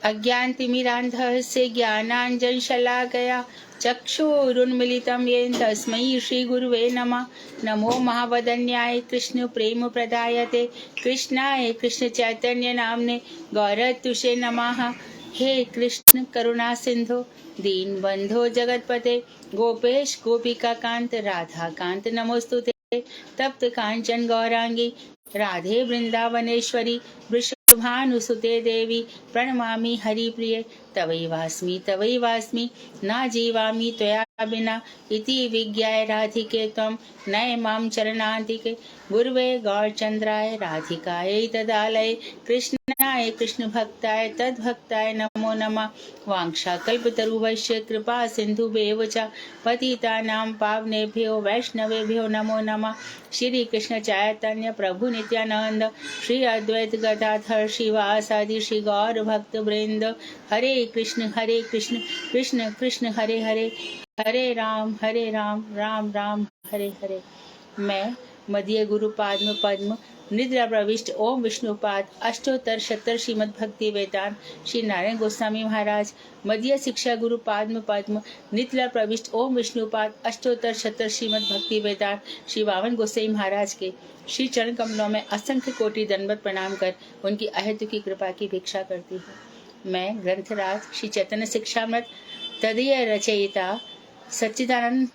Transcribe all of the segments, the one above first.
अज्ञानतिमिरान्धस्य ज्ञानाञ्जनशलाकया चक्षुरुन्मीलितं येन तस्मै श्रीगुरुवे नमः। नमो महावदन्याय कृष्ण प्रेम प्रदायते कृष्णाय कृष्ण चैतन्य नामने गौरतुषे नमः। हे कृष्ण करुणा सिंधु दीनबंधो जगतपते गोपेश गोपिका कांत राधा कांत नमोस्तुते। तप्त कांचन गौरांगी राधे वृंदावनेश्वरी वृषभानुसुते देवी प्रणमामि हरिप्रिये। तवैवास्मि न जीवामि त्वया विना इति विज्ञाय राधिके त्वं नय मां चरणान्तिके। गुरुवे गौरचन्द्राय राधिकायै तदालये कृष्णाय कृष्ण भक्ताय तद्भक्ताय नमो नमः। वाञ्छाकल्पतरुभ्यश्च कृपा सिन्धुभ्येव च पतितानां पावनेभ्यो वैष्णवेभ्यो नमो नमः। श्री कृष्ण चैतन्य प्रभु नित्यानंद श्री अद्वैत गदाधर श्रीवासादि श्री गौर भक्त वृंद। हरे कृष्ण कृष्ण कृष्ण हरे हरे, हरे राम राम राम हरे हरे। मैं मध्य गुरु पाद्म पद्म निद्रा प्रविष्ट ओम विष्णुपाद अष्टोत्तर शतर श्रीमद भक्ति वेदांत श्री नारायण गोस्वामी महाराज मध्य शिक्षा गुरु पाद्म पद्म निद्रा प्रविष्ट ओम विष्णुपाद अष्टोत्तर शतर श्रीमद भक्ति वेदांत श्री वामन गोसाई महाराज के श्री चरण कमलों में असंख्य कोटि दंडवत प्रणाम कर उनकी अहेतु की कृपा की भिक्षा करती हूँ। मैं ग्रंथराज श्री चैतन्य शिक्षामृत तदीय रचयिता सच्चिदानंद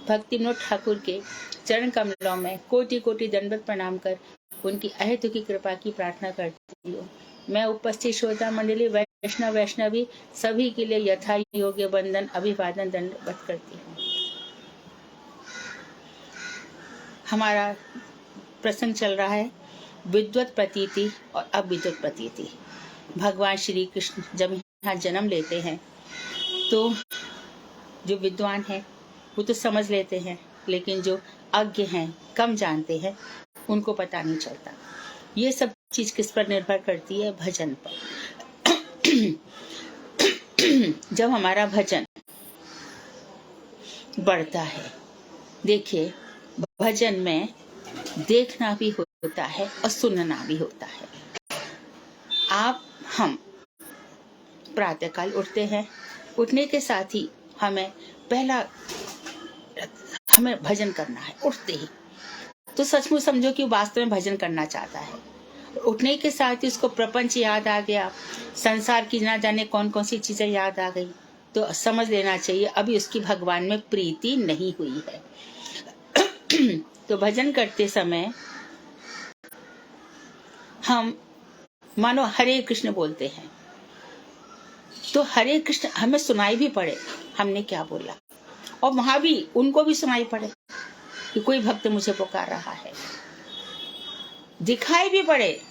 भक्तिविनोद ठाकुर के चरण कमलों में कोटि कोटि दंडवत प्रणाम कर उनकी अहेतु की कृपा की प्रार्थना करती हूँ। मैं उपस्थित श्रोता मंडली वैष्णवी सभी के लिए यथा योग्य वंदन अभिवादन दंडवत करती हूँ। हमारा प्रसंग चल रहा है विद्वत प्रतीति और अविद्वत प्रतीति। भगवान श्री कृष्ण जब यहाँ जन्म लेते हैं तो जो विद्वान हैं वो तो समझ लेते हैं, लेकिन जो अज्ञ हैं कम जानते हैं उनको पता नहीं चलता। ये सब चीज किस पर निर्भर करती है? भजन पर। जब हमारा भजन बढ़ता है, देखिए भजन में देखना भी होता है और सुनना भी होता है। हम प्रातःकाल उठते हैं, उठने के साथ ही हमें भजन करना है। उठते ही तो सचमुच समझो कि वास्तव में भजन करना चाहता है। उठने के साथ ही उसको प्रपंच याद आ गया, संसार की ना जाने कौन कौन सी चीजें याद आ गई, तो समझ लेना चाहिए अभी उसकी भगवान में प्रीति नहीं हुई है। तो भजन करते समय हम मानो हरे कृष्ण बोलते हैं, तो हरे कृष्ण हमें सुनाई भी पड़े हमने क्या बोला, और वहां भी उनको भी सुनाई पड़े कि कोई भक्त मुझे पुकार रहा है, दिखाई भी पड़े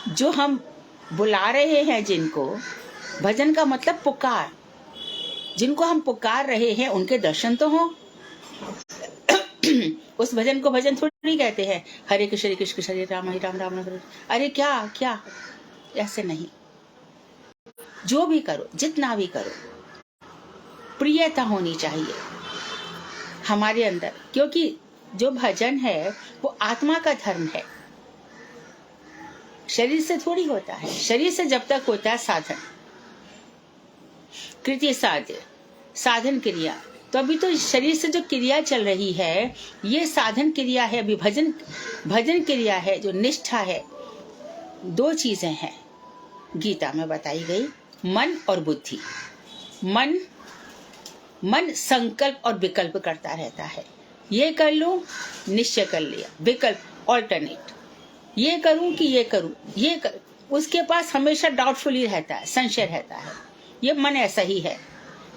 जो हम बुला रहे हैं, जिनको भजन का मतलब पुकार, जिनको हम पुकार रहे हैं उनके दर्शन तो हो। उस भजन को भजन थोड़ी कहते हैं, हरे कृष्ण हरे राम राम राम हरे। अरे क्या ऐसे नहीं। जो भी करो, जितना भी करो, प्रियता होनी चाहिए हमारे अंदर, क्योंकि जो भजन है वो आत्मा का धर्म है, शरीर से थोड़ी होता है। शरीर से जब तक होता है साधन, कृत्य साध्य, साधन क्रिया, तो अभी तो शरीर से जो क्रिया चल रही है ये साधन क्रिया है। अभी भजन क्रिया है, जो निष्ठा है। दो चीजें हैं गीता में बताई गई, मन और बुद्धि। मन संकल्प और विकल्प करता रहता है, ये कर लूं, निश्चय कर लिया, विकल्प ऑल्टरनेट, ये करूं कि ये करूं, ये कर, उसके पास हमेशा डाउटफुल ही रहता है, संशय रहता है। ये मन ऐसा ही है।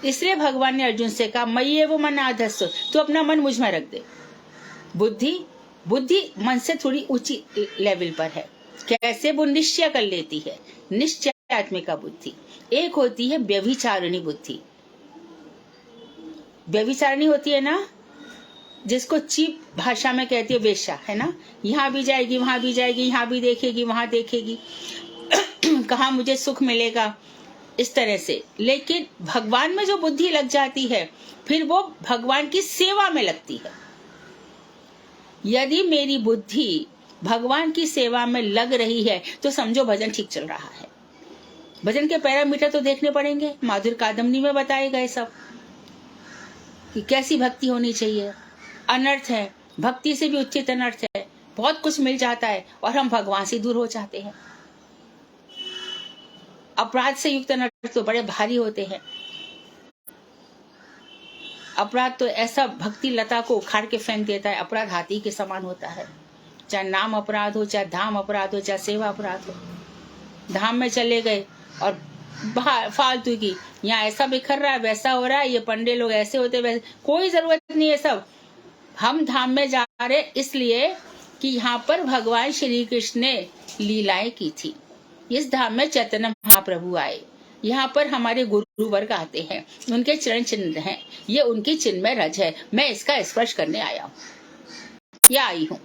इसलिए भगवान ने अर्जुन से कहा मय्येव मन आधत्स्व, तो अपना मन मुझ में रख दे। बुद्धि मन से थोड़ी ऊंची लेवल पर है। कैसे? वो निश्चय कर लेती है, निश्चयात्मिका बुद्धि। एक होती है व्यभिचारिणी बुद्धि। व्यभिचारिणी होती है ना, जिसको चीप भाषा में कहती है वेश्या, है ना। यहाँ भी जाएगी, वहां भी जाएगी, यहाँ भी देखेगी, वहां देखेगी, कहाँ मुझे सुख मिलेगा, इस तरह से। लेकिन भगवान में जो बुद्धि लग जाती है, फिर वो भगवान की सेवा में लगती है। यदि मेरी बुद्धि भगवान की सेवा में लग रही है तो समझो भजन ठीक चल रहा है। भजन के पैरामीटर तो देखने पड़ेंगे, माधुर कादम्बनी में बताए गए सब कि कैसी भक्ति होनी चाहिए। अनर्थ है, भक्ति से भी उचित अनर्थ है, बहुत कुछ मिल जाता है और हम भगवान से दूर हो जाते हैं। अपराध से युक्त अनर्थ तो बड़े भारी होते हैं। अपराध तो ऐसा भक्ति लता को उखाड़ के फेंक देता है, अपराध हाथी के समान होता है। चाहे नाम अपराध हो, चाहे धाम अपराध हो, चाहे सेवा अपराध हो। धाम में चले गए और फालतू की, यहाँ ऐसा बिखर रहा है, वैसा हो रहा है, ये पंडे लोग ऐसे होते, वैसे, कोई जरूरत नहीं है। सब हम धाम में जा रहे इसलिए कि यहाँ पर भगवान श्री कृष्ण ने लीलाएं की थी। इस धाम में चैतन्य महाप्रभु आए, यहाँ पर हमारे गुरु वर्ग आते हैं, उनके चरण चिन्ह हैं, ये उनकी चिन्ह में रज है, मैं इसका स्पर्श करने आया हूँ या आई हूँ,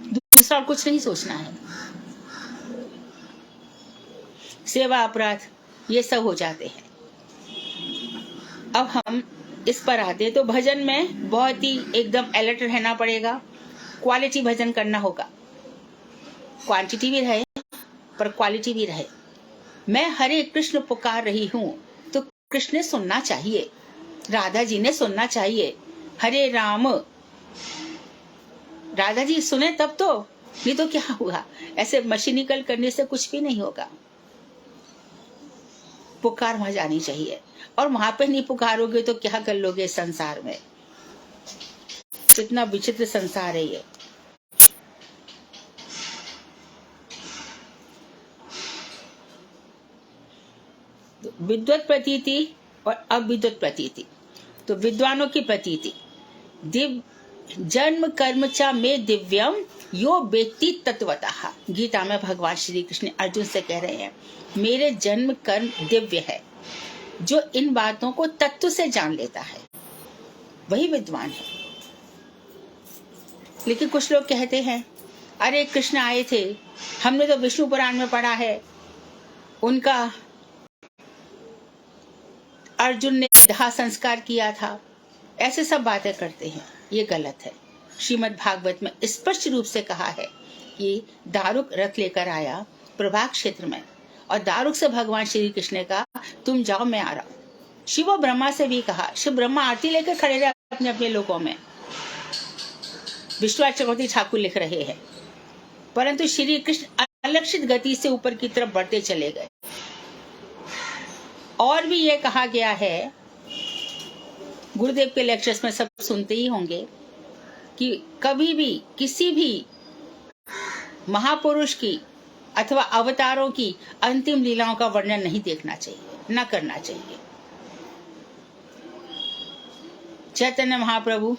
दूसरा कुछ नहीं सोचना है। सेवा अपराध ये सब हो जाते हैं। अब हम इस पर आते तो भजन में बहुत ही एकदम अलर्ट रहना पड़ेगा, क्वालिटी भजन करना होगा। क्वांटिटी भी रहे पर क्वालिटी भी रहे। मैं हरे कृष्ण पुकार रही हूँ तो कृष्ण ने सुनना चाहिए, राधा जी ने सुनना चाहिए। हरे राम, राधा जी सुने तब तो, नहीं तो क्या हुआ, ऐसे मशीनिकल करने से कुछ भी नहीं होगा। पुकार वहां जानी चाहिए, और वहां पे नहीं पुकारोगे तो क्या कर लोगे संसार में। कितना विचित्र संसार है ये। विद्वत प्रतीति और अविद्वत प्रतीति। तो विद्वानों की प्रतीति, जन्म कर्म च में दिव्यम यो वेत्ति तत्वतः। गीता में भगवान श्री कृष्ण अर्जुन से कह रहे हैं, मेरे जन्म कर्म दिव्य है, जो इन बातों को तत्व से जान लेता है वही विद्वान है। लेकिन कुछ लोग कहते हैं, अरे कृष्ण आए थे, हमने तो विष्णु पुराण में पढ़ा है, उनका अर्जुन ने दाह संस्कार किया था, ऐसे सब बातें करते हैं। ये गलत है। श्रीमद् भागवत में स्पष्ट रूप से कहा है कि दारुक रथ लेकर आया प्रभाग क्षेत्र में, और दारुक से भगवान श्री कृष्ण ने कहा तुम जाओ मैं आ रहा हूँ। शिव ब्रह्मा से भी कहा, शिव ब्रह्मा आरती लेकर खड़े रहे अपने अपने लोगों में। विश्वनाथ चक्रवर्ती ठाकुर लिख रहे हैं, परंतु श्री कृष्ण अलक्षित गति से ऊपर की तरफ बढ़ते चले गए। और भी ये कहा गया है, गुरुदेव के लेक्चर्स में सब सुनते ही होंगे, कि कभी भी किसी भी महापुरुष की अथवा अवतारों की अंतिम लीलाओं का वर्णन नहीं देखना चाहिए, न करना चाहिए। चैतन्य महाप्रभु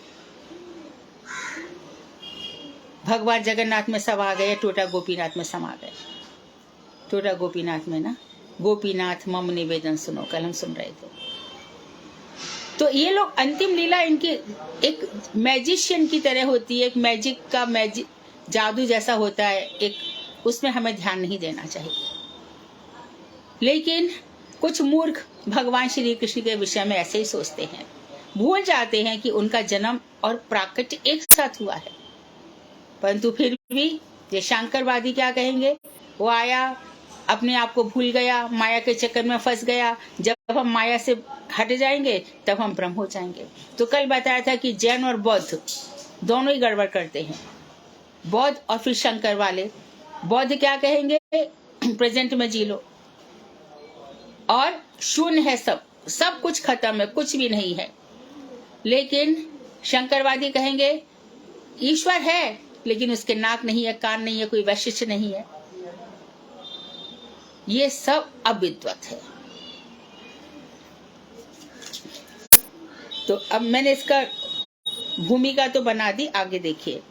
भगवान जगन्नाथ में समा गए, टोटा गोपीनाथ में समा गए। टोटा गोपीनाथ में ना, गोपीनाथ मम निवेदन सुनो, कल हम सुन रहे थे। तो ये लोग अंतिम लीला इनकी एक मैजिशियन की तरह होती है, एक मैजिक जादू जैसा होता है, एक उसमें हमें ध्यान नहीं देना चाहिए। लेकिन कुछ मूर्ख भगवान श्री कृष्ण के विषय में ऐसे ही सोचते हैं, भूल जाते हैं कि उनका जन्म और प्राकट्य एक साथ हुआ है। परंतु फिर भी ये शंकरवादी क्या कहेंगे, वो आया, अपने आप को भूल गया, माया के चक्कर में फंस गया, जब हम माया से हट जाएंगे तब हम ब्रह्म हो जाएंगे। तो कल बताया था कि जैन और बौद्ध दोनों ही गड़बड़ करते हैं। बौद्ध और फिर शंकर वाले, बौद्ध क्या कहेंगे, प्रेजेंट में जी लो, और शून्य है, सब कुछ खत्म है, कुछ भी नहीं है। लेकिन शंकरवादी कहेंगे ईश्वर है, लेकिन उसके नाक नहीं है, कान नहीं है, कोई वैशिष्ट नहीं है। ये सब अविद्वत है। तो अब मैंने इसका भूमिका तो बना दी, आगे देखिए।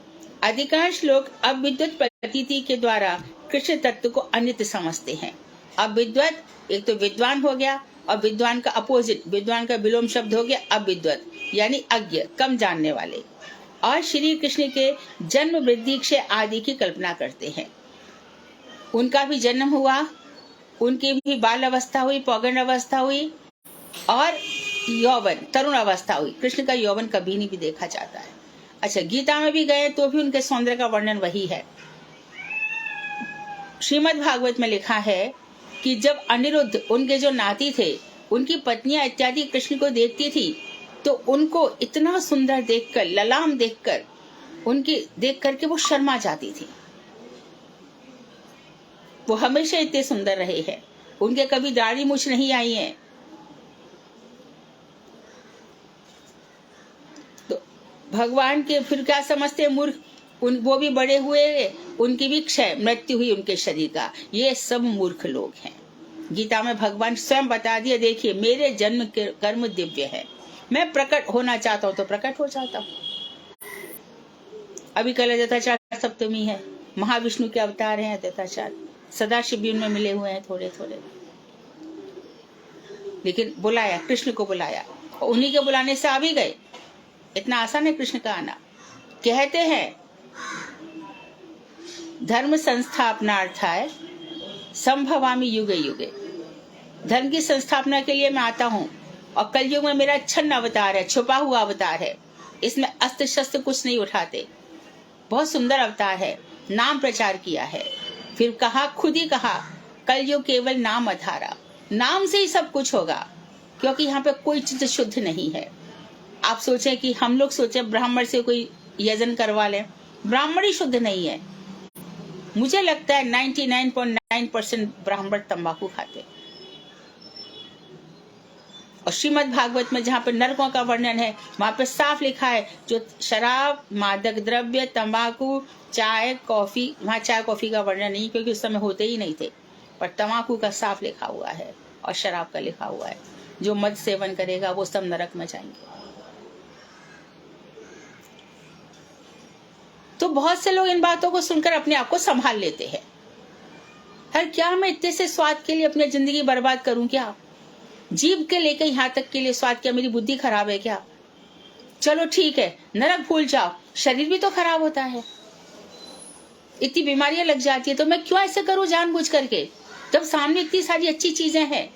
अधिकांश लोग अविद्वत प्रतीति के द्वारा कृष्ण तत्व को अनित्य समझते हैं। अविद्वत एक तो विद्वान हो गया, और विद्वान का अपोजिट, विद्वान का विलोम शब्द हो गया अविद्वत, यानी अज्ञ, कम जानने वाले। और श्री कृष्ण के जन्म, वृद्धि, क्षय आदि की कल्पना करते हैं। उनका भी जन्म हुआ, उनकी भी बाल अवस्था हुई, पौगंड अवस्था हुई, और यौवन, तरुण अवस्था हुई। कृष्ण का यौवन कभी नहीं भी देखा जाता है। अच्छा, गीता में भी गए तो भी उनके सौंदर्य का वर्णन वही है। श्रीमद् भागवत में लिखा है कि जब अनिरुद्ध, उनके जो नाती थे, उनकी पत्नियां इत्यादि कृष्ण को देखती थी तो उनको इतना सुंदर देखकर, ललाम देखकर, उनकी देख करके वो शर्मा जाती थी। वो हमेशा इतने सुंदर रहे हैं, उनके कभी दाढ़ी मूछ नहीं आई है। तो भगवान के फिर क्या समझते हैं मूर्ख, वो भी बड़े हुए, उनकी भी मृत्यु हुई उनके शरीर का। ये सब मूर्ख लोग हैं। गीता में भगवान स्वयं बता दिया, देखिए मेरे जन्म के कर्म दिव्य है, मैं प्रकट होना चाहता हूँ तो प्रकट हो जाता हूँ। अभी कल अद्वैताचार्य सप्तमी है, महाविष्णु के अवतार हैं अद्वैताचार्य, सदाशिव भी उनमें मिले हुए हैं थोड़े थोड़े, लेकिन बुलाया, कृष्ण को बुलाया, और उन्हीं के बुलाने से आ भी गए। इतना आसान है कृष्ण का आना। कहते हैं धर्म संस्थापनार्थाय संभवामि युगे युगे, धर्म की संस्थापना के लिए मैं आता हूँ, और कलयुग में मेरा छन्न अवतार है, छुपा हुआ अवतार है, इसमें अस्त्र शस्त्र कुछ नहीं उठाते, बहुत सुंदर अवतार है, नाम प्रचार किया है। फिर कहा, खुद ही कहा, कलयुग केवल नाम आधारा, नाम से ही सब कुछ होगा, क्योंकि यहाँ पे कोई चीज शुद्ध नहीं है। आप सोचें कि हम लोग सोचें ब्राह्मण से कोई यजन करवा लें, ब्राह्मण ही शुद्ध नहीं है। मुझे लगता है 99.9% ब्राह्मण तंबाकू खाते। और श्रीमद् भागवत में जहाँ पे नरकों का वर्णन है, वहां पे साफ लिखा है, जो शराब, मादक द्रव्य, तंबाकू, चाय, कॉफी, वहां चाय कॉफी का वर्णन नहीं क्योंकि उस समय होते ही नहीं थे, पर तंबाकू का साफ लिखा हुआ है और शराब का लिखा हुआ है, जो मद सेवन करेगा वो सब नरक में जाएंगे। तो बहुत से लोग इन बातों को सुनकर अपने आप को संभाल लेते हैं। हर क्या मैं इतने से स्वाद के लिए अपनी जिंदगी बर्बाद करूं क्या? जीभ के लेकर यहाँ तक के लिए स्वाद, क्या मेरी बुद्धि खराब है क्या? चलो ठीक है, नरक भूल जाओ, शरीर भी तो खराब होता है, इतनी बीमारियां लग जाती है, तो मैं क्यों ऐसे करूं जानबूझ करके, जब सामने इतनी सारी अच्छी चीजें हैं।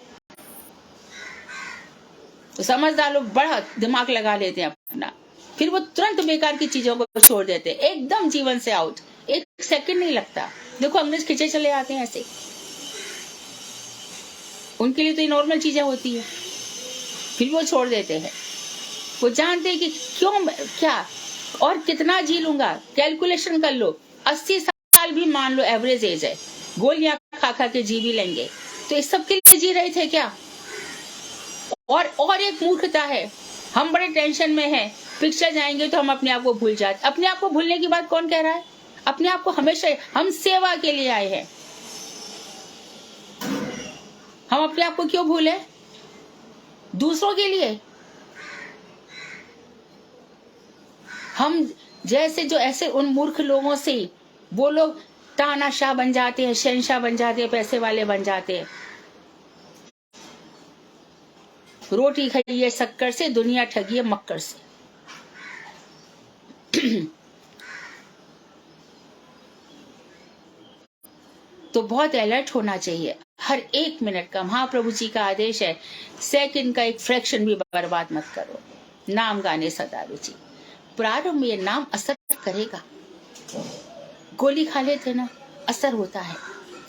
तो समझदार लोग बड़ा दिमाग लगा लेते हैं अपना, फिर वो तुरंत बेकार की चीजों को छोड़ देते हैं, एकदम जीवन से आउट, एक सेकंड नहीं लगता। देखो अंग्रेज खिंचे चले आते हैं ऐसे, उनके लिए तो ये नॉर्मल चीजें होती है, फिर वो छोड़ देते हैं। वो जानते हैं कि क्यों, क्या और कितना जी लूंगा, कैलकुलेशन कर लो, 80 साल भी मान लो एवरेज एज है, गोलियां खा खा के जी भी लेंगे, तो इस सब के लिए जी रहे थे क्या? और एक मूर्खता है, हम बड़े टेंशन में हैं, पिक्चर जाएंगे तो हम अपने आप को भूल जाते। अपने आप को भूलने की बात कौन कह रहा है? अपने आप को हमेशा, हम सेवा के लिए आए हैं, हम अपने आप को क्यों भूले? दूसरों के लिए। हम जैसे जो ऐसे उन मूर्ख लोगों से वो लोग तानाशाह बन जाते हैं, शहनशाह बन जाते हैं, पैसे वाले बन जाते हैं। रोटी खाइए शक्कर से, दुनिया ठगिए मक्कर से। तो बहुत अलर्ट होना चाहिए हर एक मिनट का। महाप्रभु जी का आदेश है, सेकंड का एक फ्रैक्शन भी बर्बाद मत करो। नाम गाने सदा रुचि, प्रारंभ में ये नाम असर करेगा। गोली खा लेते ना, असर होता है।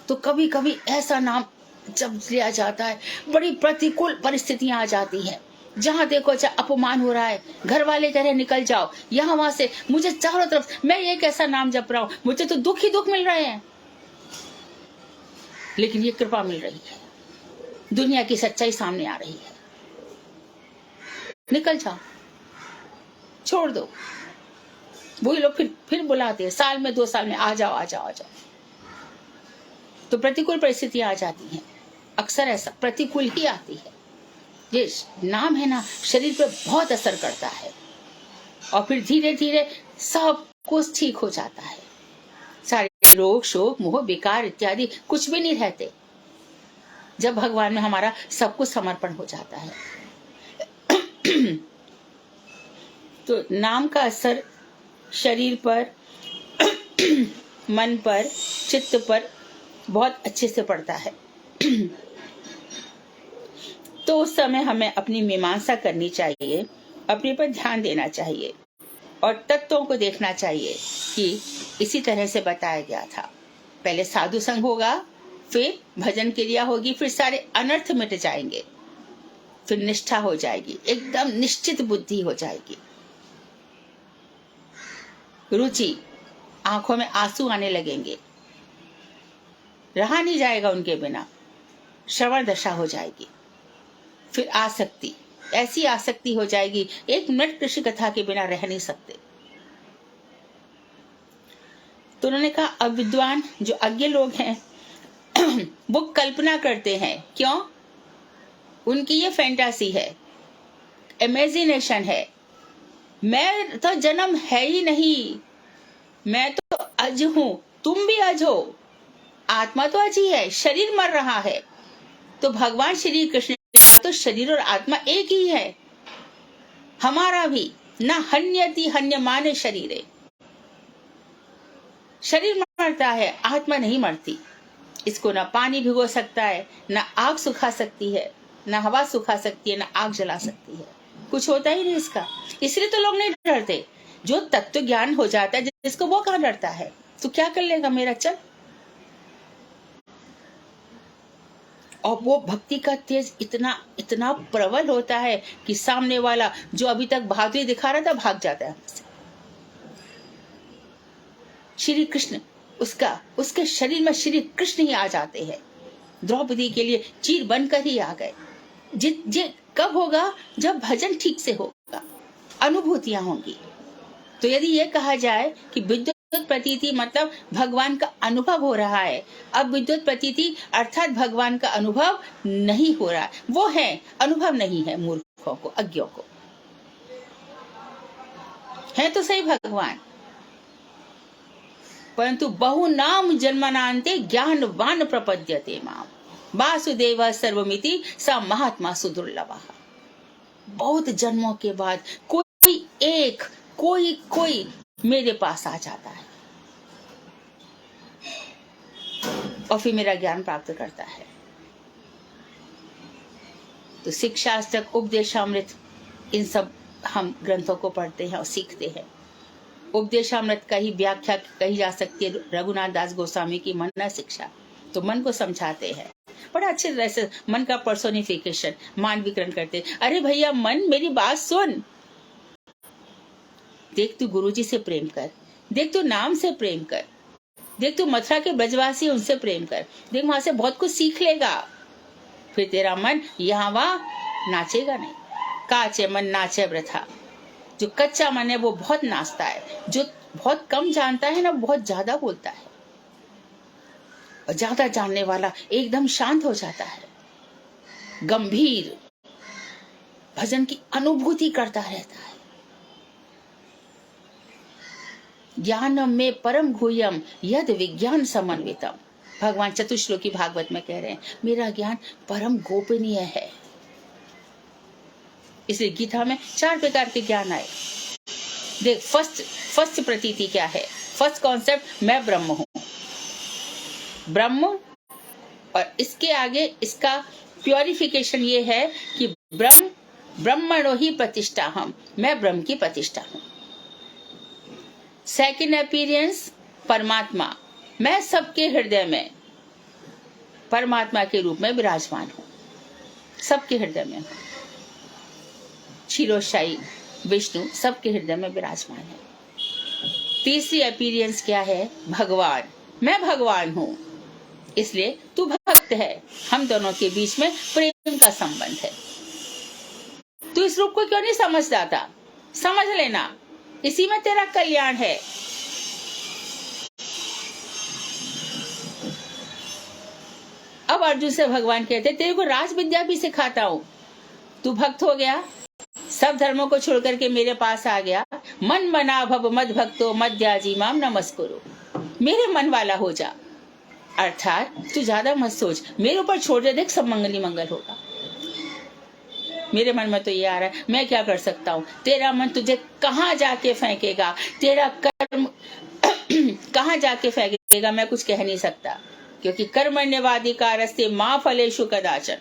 तो कभी कभी ऐसा नाम जब लिया जाता है, बड़ी प्रतिकूल परिस्थितियां आ जाती हैं, जहां देखो चाहे अपमान हो रहा है, घर वाले कह रहे निकल जाओ यहाँ वहां से, मुझे चारों तरफ, मैं एक ऐसा नाम जप रहा हूं, मुझे तो दुख ही दुख मिल रहे हैं, लेकिन ये कृपा मिल रही है, दुनिया की सच्चाई सामने आ रही है। निकल जाओ, छोड़ दो। वही लोग फिर बुलाते हैं, साल में 2 साल में आ जाओ आ जाओ आ जाओ। तो प्रतिकूल परिस्थितियां आ जाती हैं, अक्सर ऐसा प्रतिकूल ही आती है। ये नाम है ना, शरीर पर बहुत असर करता है, और फिर धीरे धीरे सब कुछ ठीक हो जाता है। सारे रोग शोक मोह विकार इत्यादि कुछ भी नहीं रहते, जब भगवान में हमारा सब कुछ समर्पण हो जाता है। तो नाम का असर शरीर पर, मन पर, चित्त पर बहुत अच्छे से पड़ता है। तो उस समय हमें अपनी मीमांसा करनी चाहिए, अपने पर ध्यान देना चाहिए। और तत्वों को देखना चाहिए कि इसी तरह से बताया गया था। पहले साधु संग होगा, फिर भजन क्रिया होगी, फिर सारे अनर्थ मिट जाएंगे, फिर निष्ठा हो जाएगी, एकदम निश्चित बुद्धि हो जाएगी। रुचि, आंखों में आंसू आने लगेंगे, रहा नहीं जाएगा उनके बिना, श्रवण दशा हो जाएगी। फिर आसक्ति, ऐसी आसक्ति हो जाएगी, 1 मिनट कृष्ण कथा के बिना रह नहीं सकते। तो उन्होंने कहा अविद्वान जो अज्ञ लोग हैं वो कल्पना करते हैं। क्यों? उनकी ये फैंटासी है, इमेजिनेशन है, मैं तो जन्म है ही नहीं, मैं तो अज हूं, तुम भी अज हो, आत्मा तो अज ही है, शरीर मर रहा है। तो भगवान श्री कृष्ण तो शरीर और आत्मा एक ही है। हमारा भी ना हन्यति हन्यमाने शरीरे, शरीर मरता है, आत्मा नहीं मरती। इसको ना पानी भिगो सकता है, ना आग सुखा सकती है, ना हवा सुखा सकती है, ना आग जला सकती है, कुछ होता ही नहीं इसका। इसलिए तो लोग नहीं डरते। जो तत्व ज्ञान हो जाता है जिसको, वो कहाँ डरता है? तो क्या कर लेगा मेरा, चल। और वो भक्ति का तेज इतना इतना प्रबल होता है कि सामने वाला जो अभी तक बहादुरी दिखा रहा था भाग जाता है हमसे। श्री कृष्ण, उसके शरीर में श्री कृष्ण ही आ जाते हैं। द्रौपदी के लिए चीर बनकर ही आ गए। कब होगा? जब भजन ठीक से होगा, अनुभूतियां होंगी। तो यदि ये कहा जाए कि विद्युत प्रतीति मतलब भगवान का अनुभव हो रहा है, अब विद्युत प्रतीति अर्थात भगवान का अनुभव नहीं हो रहा, वो है, अनुभव नहीं है मूर्खों को, अज्ञों को। है तो सही भगवान, परंतु बहु नाम जन्मनान्ते ज्ञानवान प्रपद्यते माम वासुदेव सर्वमिति सा महात्मा सुदुर्लभः। बहुत जन्मों के बाद कोई मेरे पास आ जाता है और फिर मेरा ज्ञान प्राप्त करता है। तो शिक्षाष्टक, उपदेशामृत, इन सब हम ग्रंथों को पढ़ते हैं और सीखते हैं। उपदेशामृत का ही व्याख्या कही जा सकती है रघुनाथ दास गोस्वामी की मन शिक्षा। तो मन को समझाते हैं बड़ा अच्छे तरह से, मन का पर्सोनिफिकेशन, मानवीकरण करते। अरे भैया मन, मेरी बात सुन, देख तू गुरुजी से प्रेम कर, देख तू नाम से प्रेम कर, देख तू मथुरा के ब्रजवासी उनसे प्रेम कर, देख वहां से बहुत कुछ सीख लेगा। फिर तेरा मन यहाँ वहां नाचेगा नहीं। काचे मन नाचे वृथा। जो कच्चा मन है वो बहुत नाचता है, जो बहुत कम जानता है ना बहुत ज्यादा बोलता है, और ज्यादा जानने वाला एकदम शांत हो जाता है, गंभीर भजन की अनुभूति करता रहता है। ज्ञानम में परम गुह्यम यद विज्ञान समन्वितम। भगवान चतुश्लोकी भागवत में कह रहे हैं मेरा ज्ञान परम गोपनीय है। इसलिए गीता में 4 प्रकार के ज्ञान आए। देख, फर्स्ट प्रतीति क्या है? फर्स्ट कॉन्सेप्ट, मैं ब्रह्म हूं, ब्रह्म। और इसके आगे इसका प्योरिफिकेशन ये है कि ब्रह्मणो ही प्रतिष्ठा हम, मैं ब्रह्म की प्रतिष्ठा हूं। सेकंड अपीयरेंस, परमात्मा, मैं सबके हृदय में परमात्मा के रूप में विराजमान हूं, सबके हृदय में हूं। क्षीरोशायी विष्णु सबके हृदय में विराजमान है। तीसरी अपीयरेंस क्या है? भगवान, मैं भगवान हूं, इसलिए तू भक्त है, हम दोनों के बीच में प्रेम का संबंध है। तू इस रूप को क्यों नहीं समझ जाता? समझ लेना, इसी में तेरा कल्याण है। अब अर्जुन से भगवान कहते तेरे को राज विद्या भी सिखाता हूं, तू भक्त हो गया, सब धर्मों को छोड़ करके मेरे पास आ गया, मन मना भव मद भक्तो मद्याजी माम नमस्कुरु, मेरे मन वाला हो जा। अर्थात तू ज्यादा मत सोच, मेरे ऊपर छोड़ दे, देख सब मंगल ही मंगल होगा। मेरे मन में तो ये आ रहा है मैं क्या कर सकता हूँ, तेरा मन तुझे कहाँ जाके फेंकेगा, तेरा कर्म कहाँ जाके फेंकेगा मैं कुछ कह नहीं सकता, क्योंकि कर्मण्यवाधिकारस्ते मां फलेषु कदाचन।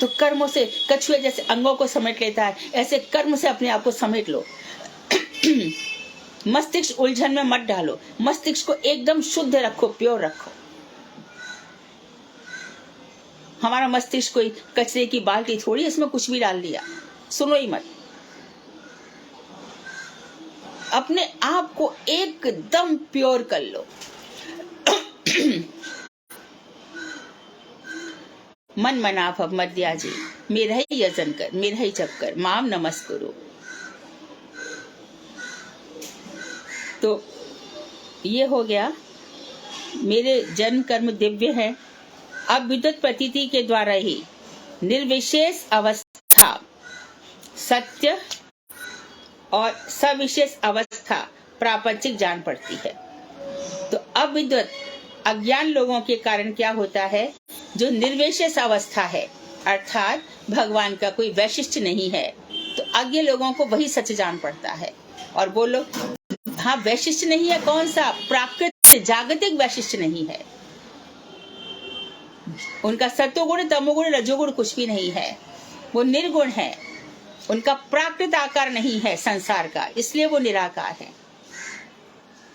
तो कर्मों से कछुए जैसे अंगों को समेट लेता है, ऐसे कर्म से अपने आप को समेट लो। मस्तिष्क उलझन में मत डालो, मस्तिष्क को एकदम शुद्ध रखो, प्योर रखो। हमारा मस्तिष्क कोई कचरे की बाल्टी थोड़ी, इसमें कुछ भी डाल दिया, सुनो ही मत। अपने आप को एकदम प्योर कर लो। मन मना भव मध्याजी, मेरा ही यजन कर, मेरा ही जप कर, माम नमस्कुरु। तो ये हो गया, मेरे जन्म कर्म दिव्य है। अब विद्युत प्रतीति के द्वारा ही निर्विशेष अवस्था सत्य और सविशेष अवस्था प्रापंचिक जान पड़ती है। तो अब विद्युत अज्ञान लोगों के कारण क्या होता है, जो निर्विशेष अवस्था है अर्थात भगवान का कोई वैशिष्ट्य नहीं है, तो अज्ञ लोगों को वही सच जान पड़ता है। और बोलो, हाँ वैशिष्ट्य नहीं है, कौन सा? प्राकृतिक जागतिक वैशिष्ट्य नहीं है। उनका सत्वगुण तमोगुण रजोगुण कुछ भी नहीं है, वो निर्गुण है। उनका प्राकृत आकार नहीं है संसार का, इसलिए वो निराकार है।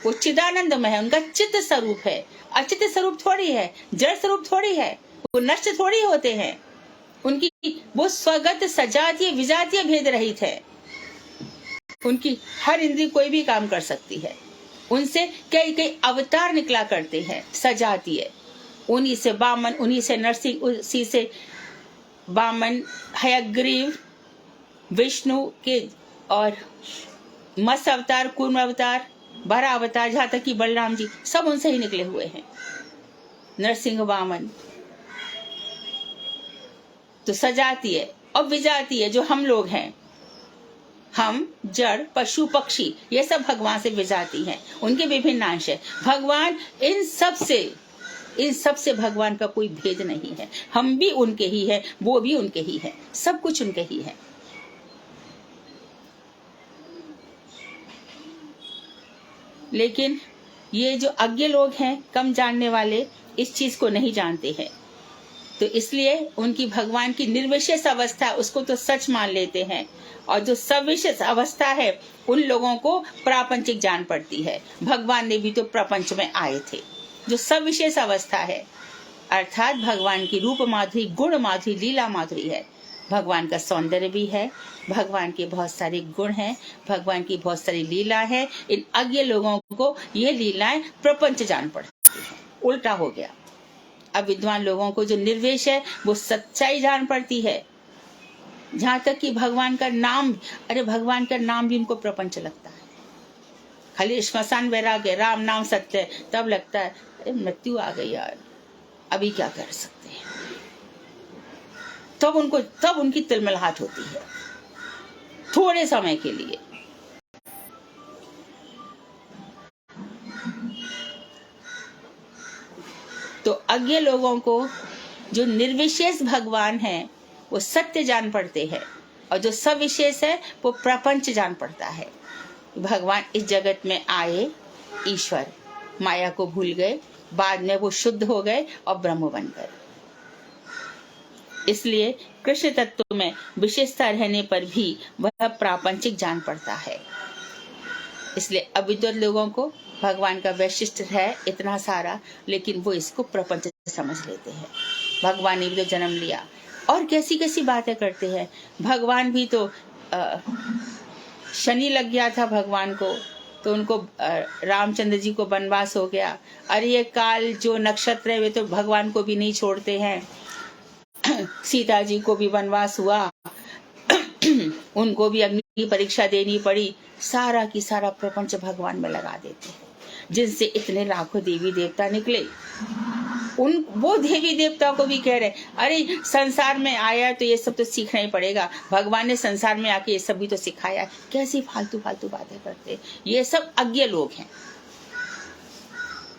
वो चिदानंदमय है, उनका चित्त स्वरूप है। अचित स्वरूप थोड़ी है, जड़ स्वरूप थोड़ी है, वो नष्ट थोड़ी होते हैं। उनकी वो स्वगत सजातीय विजातीय भेद रहित है। उनकी हर इंद्रिय कोई भी काम कर सकती है। उनसे कई कई अवतार निकला करते हैं सजातीय। उन्हीं से वामन, उन्हीं से नरसिंह, उसी से वामन, हयग्रीव, विष्णु के और मत्स्य अवतार, कूर्म अवतार, बड़ा अवतार, जहाँ तक कि बलराम जी सब उनसे ही निकले हुए हैं। नरसिंह वामन तो सजातीय और विजातीय जो हम लोग हैं, हम जड़ पशु पक्षी ये सब भगवान से विजाती हैं। उनके विभिन्न अंश है। भगवान इन सब से भगवान का कोई भेद नहीं है। हम भी उनके ही है, वो भी उनके ही है, सब कुछ उनके ही है। लेकिन ये जो अज्ञ लोग हैं, कम जानने वाले, इस चीज को नहीं जानते हैं। तो इसलिए उनकी भगवान की निर्विशेष अवस्था उसको तो सच मान लेते हैं, और जो सविशेष अवस्था है उन लोगों को प्रापंचिक जान पड़ती है। भगवान ने भी तो प्रपंच में आए थे। जो सविशेष अवस्था है अर्थात भगवान की रूप माधुरी, गुण माधुरी, लीला माधुरी है। भगवान का सौंदर्य भी है, भगवान के बहुत सारे गुण हैं, भगवान की बहुत सारी लीला है। इन अज्ञ लोगों को ये लीलाएं प्रपंच जान पड़ती है। उल्टा हो गया। अब विद्वान लोगों को जो निर्वेश है वो सच्चाई जान पड़ती है। जहां तक कि भगवान का नाम, अरे भगवान का नाम भी उनको प्रपंच लगता है। खाली श्मशान वैराग्य, राम नाम सत्य, तब लगता है अरे मृत्यु आ गई यार, अभी क्या कर सकते हैं। तब उनकी तिलमिलाहट होती है थोड़े समय के लिए। तो अज्ञ लोगों को जो निर्विशेष भगवान है वो सत्य जान पड़ते हैं, और जो सविशेष है वो प्रपंच जान पड़ता है। भगवान इस जगत में आए, ईश्वर माया को भूल गए, बाद में वो शुद्ध हो गए और ब्रह्म बन गए। इसलिए कृष्ण तत्व में विशेषता रहने पर भी वह प्रापंचिक जान पड़ता है। इसलिए अविद्वत लोगों को भगवान का वैशिष्ट्य है इतना सारा, लेकिन वो इसको प्रपंच समझ लेते हैं। भगवान ने भी तो जन्म लिया, और कैसी कैसी बातें करते हैं। भगवान भी तो शनि लग गया था भगवान को, तो उनको रामचंद्र जी को वनवास हो गया। अरे ये काल जो नक्षत्र है वे तो भगवान को भी नहीं छोड़ते हैं। सीता जी को भी वनवास हुआ, उनको भी अग्नि की परीक्षा देनी पड़ी। सारा की सारा प्रपंच भगवान में लगा देते हैं, जिनसे इतने लाखों देवी देवता निकले। वो देवी देवता को भी कह रहे अरे संसार में आया तो ये सब तो सीखना ही पड़ेगा। भगवान ने संसार में आके ये सब भी तो सिखाया। कैसी फालतू फालतू बातें करते। ये सब अज्ञ लोग हैं,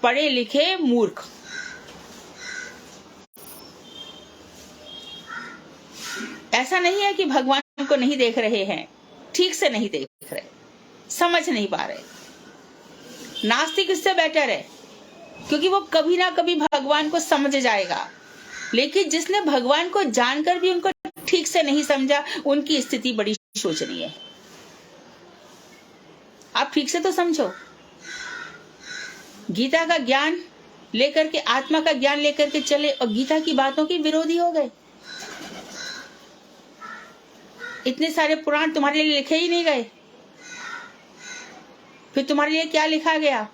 पढ़े लिखे मूर्ख। ऐसा नहीं है कि भगवान को नहीं देख रहे हैं, ठीक से नहीं देख रहे, समझ नहीं पा रहे। नास्तिक इससे बेटर है, क्योंकि वो कभी ना कभी भगवान को समझ जाएगा। लेकिन जिसने भगवान को जानकर भी उनको ठीक से नहीं समझा, उनकी स्थिति बड़ी शोचनीय है। आप ठीक से तो समझो, गीता का ज्ञान लेकर के, आत्मा का ज्ञान लेकर के चले और गीता की बातों के विरोधी हो गए। इतने सारे पुराण तुम्हारे लिए लिखे ही नहीं गए, फिर तुम्हारे लिए क्या लिखा गया?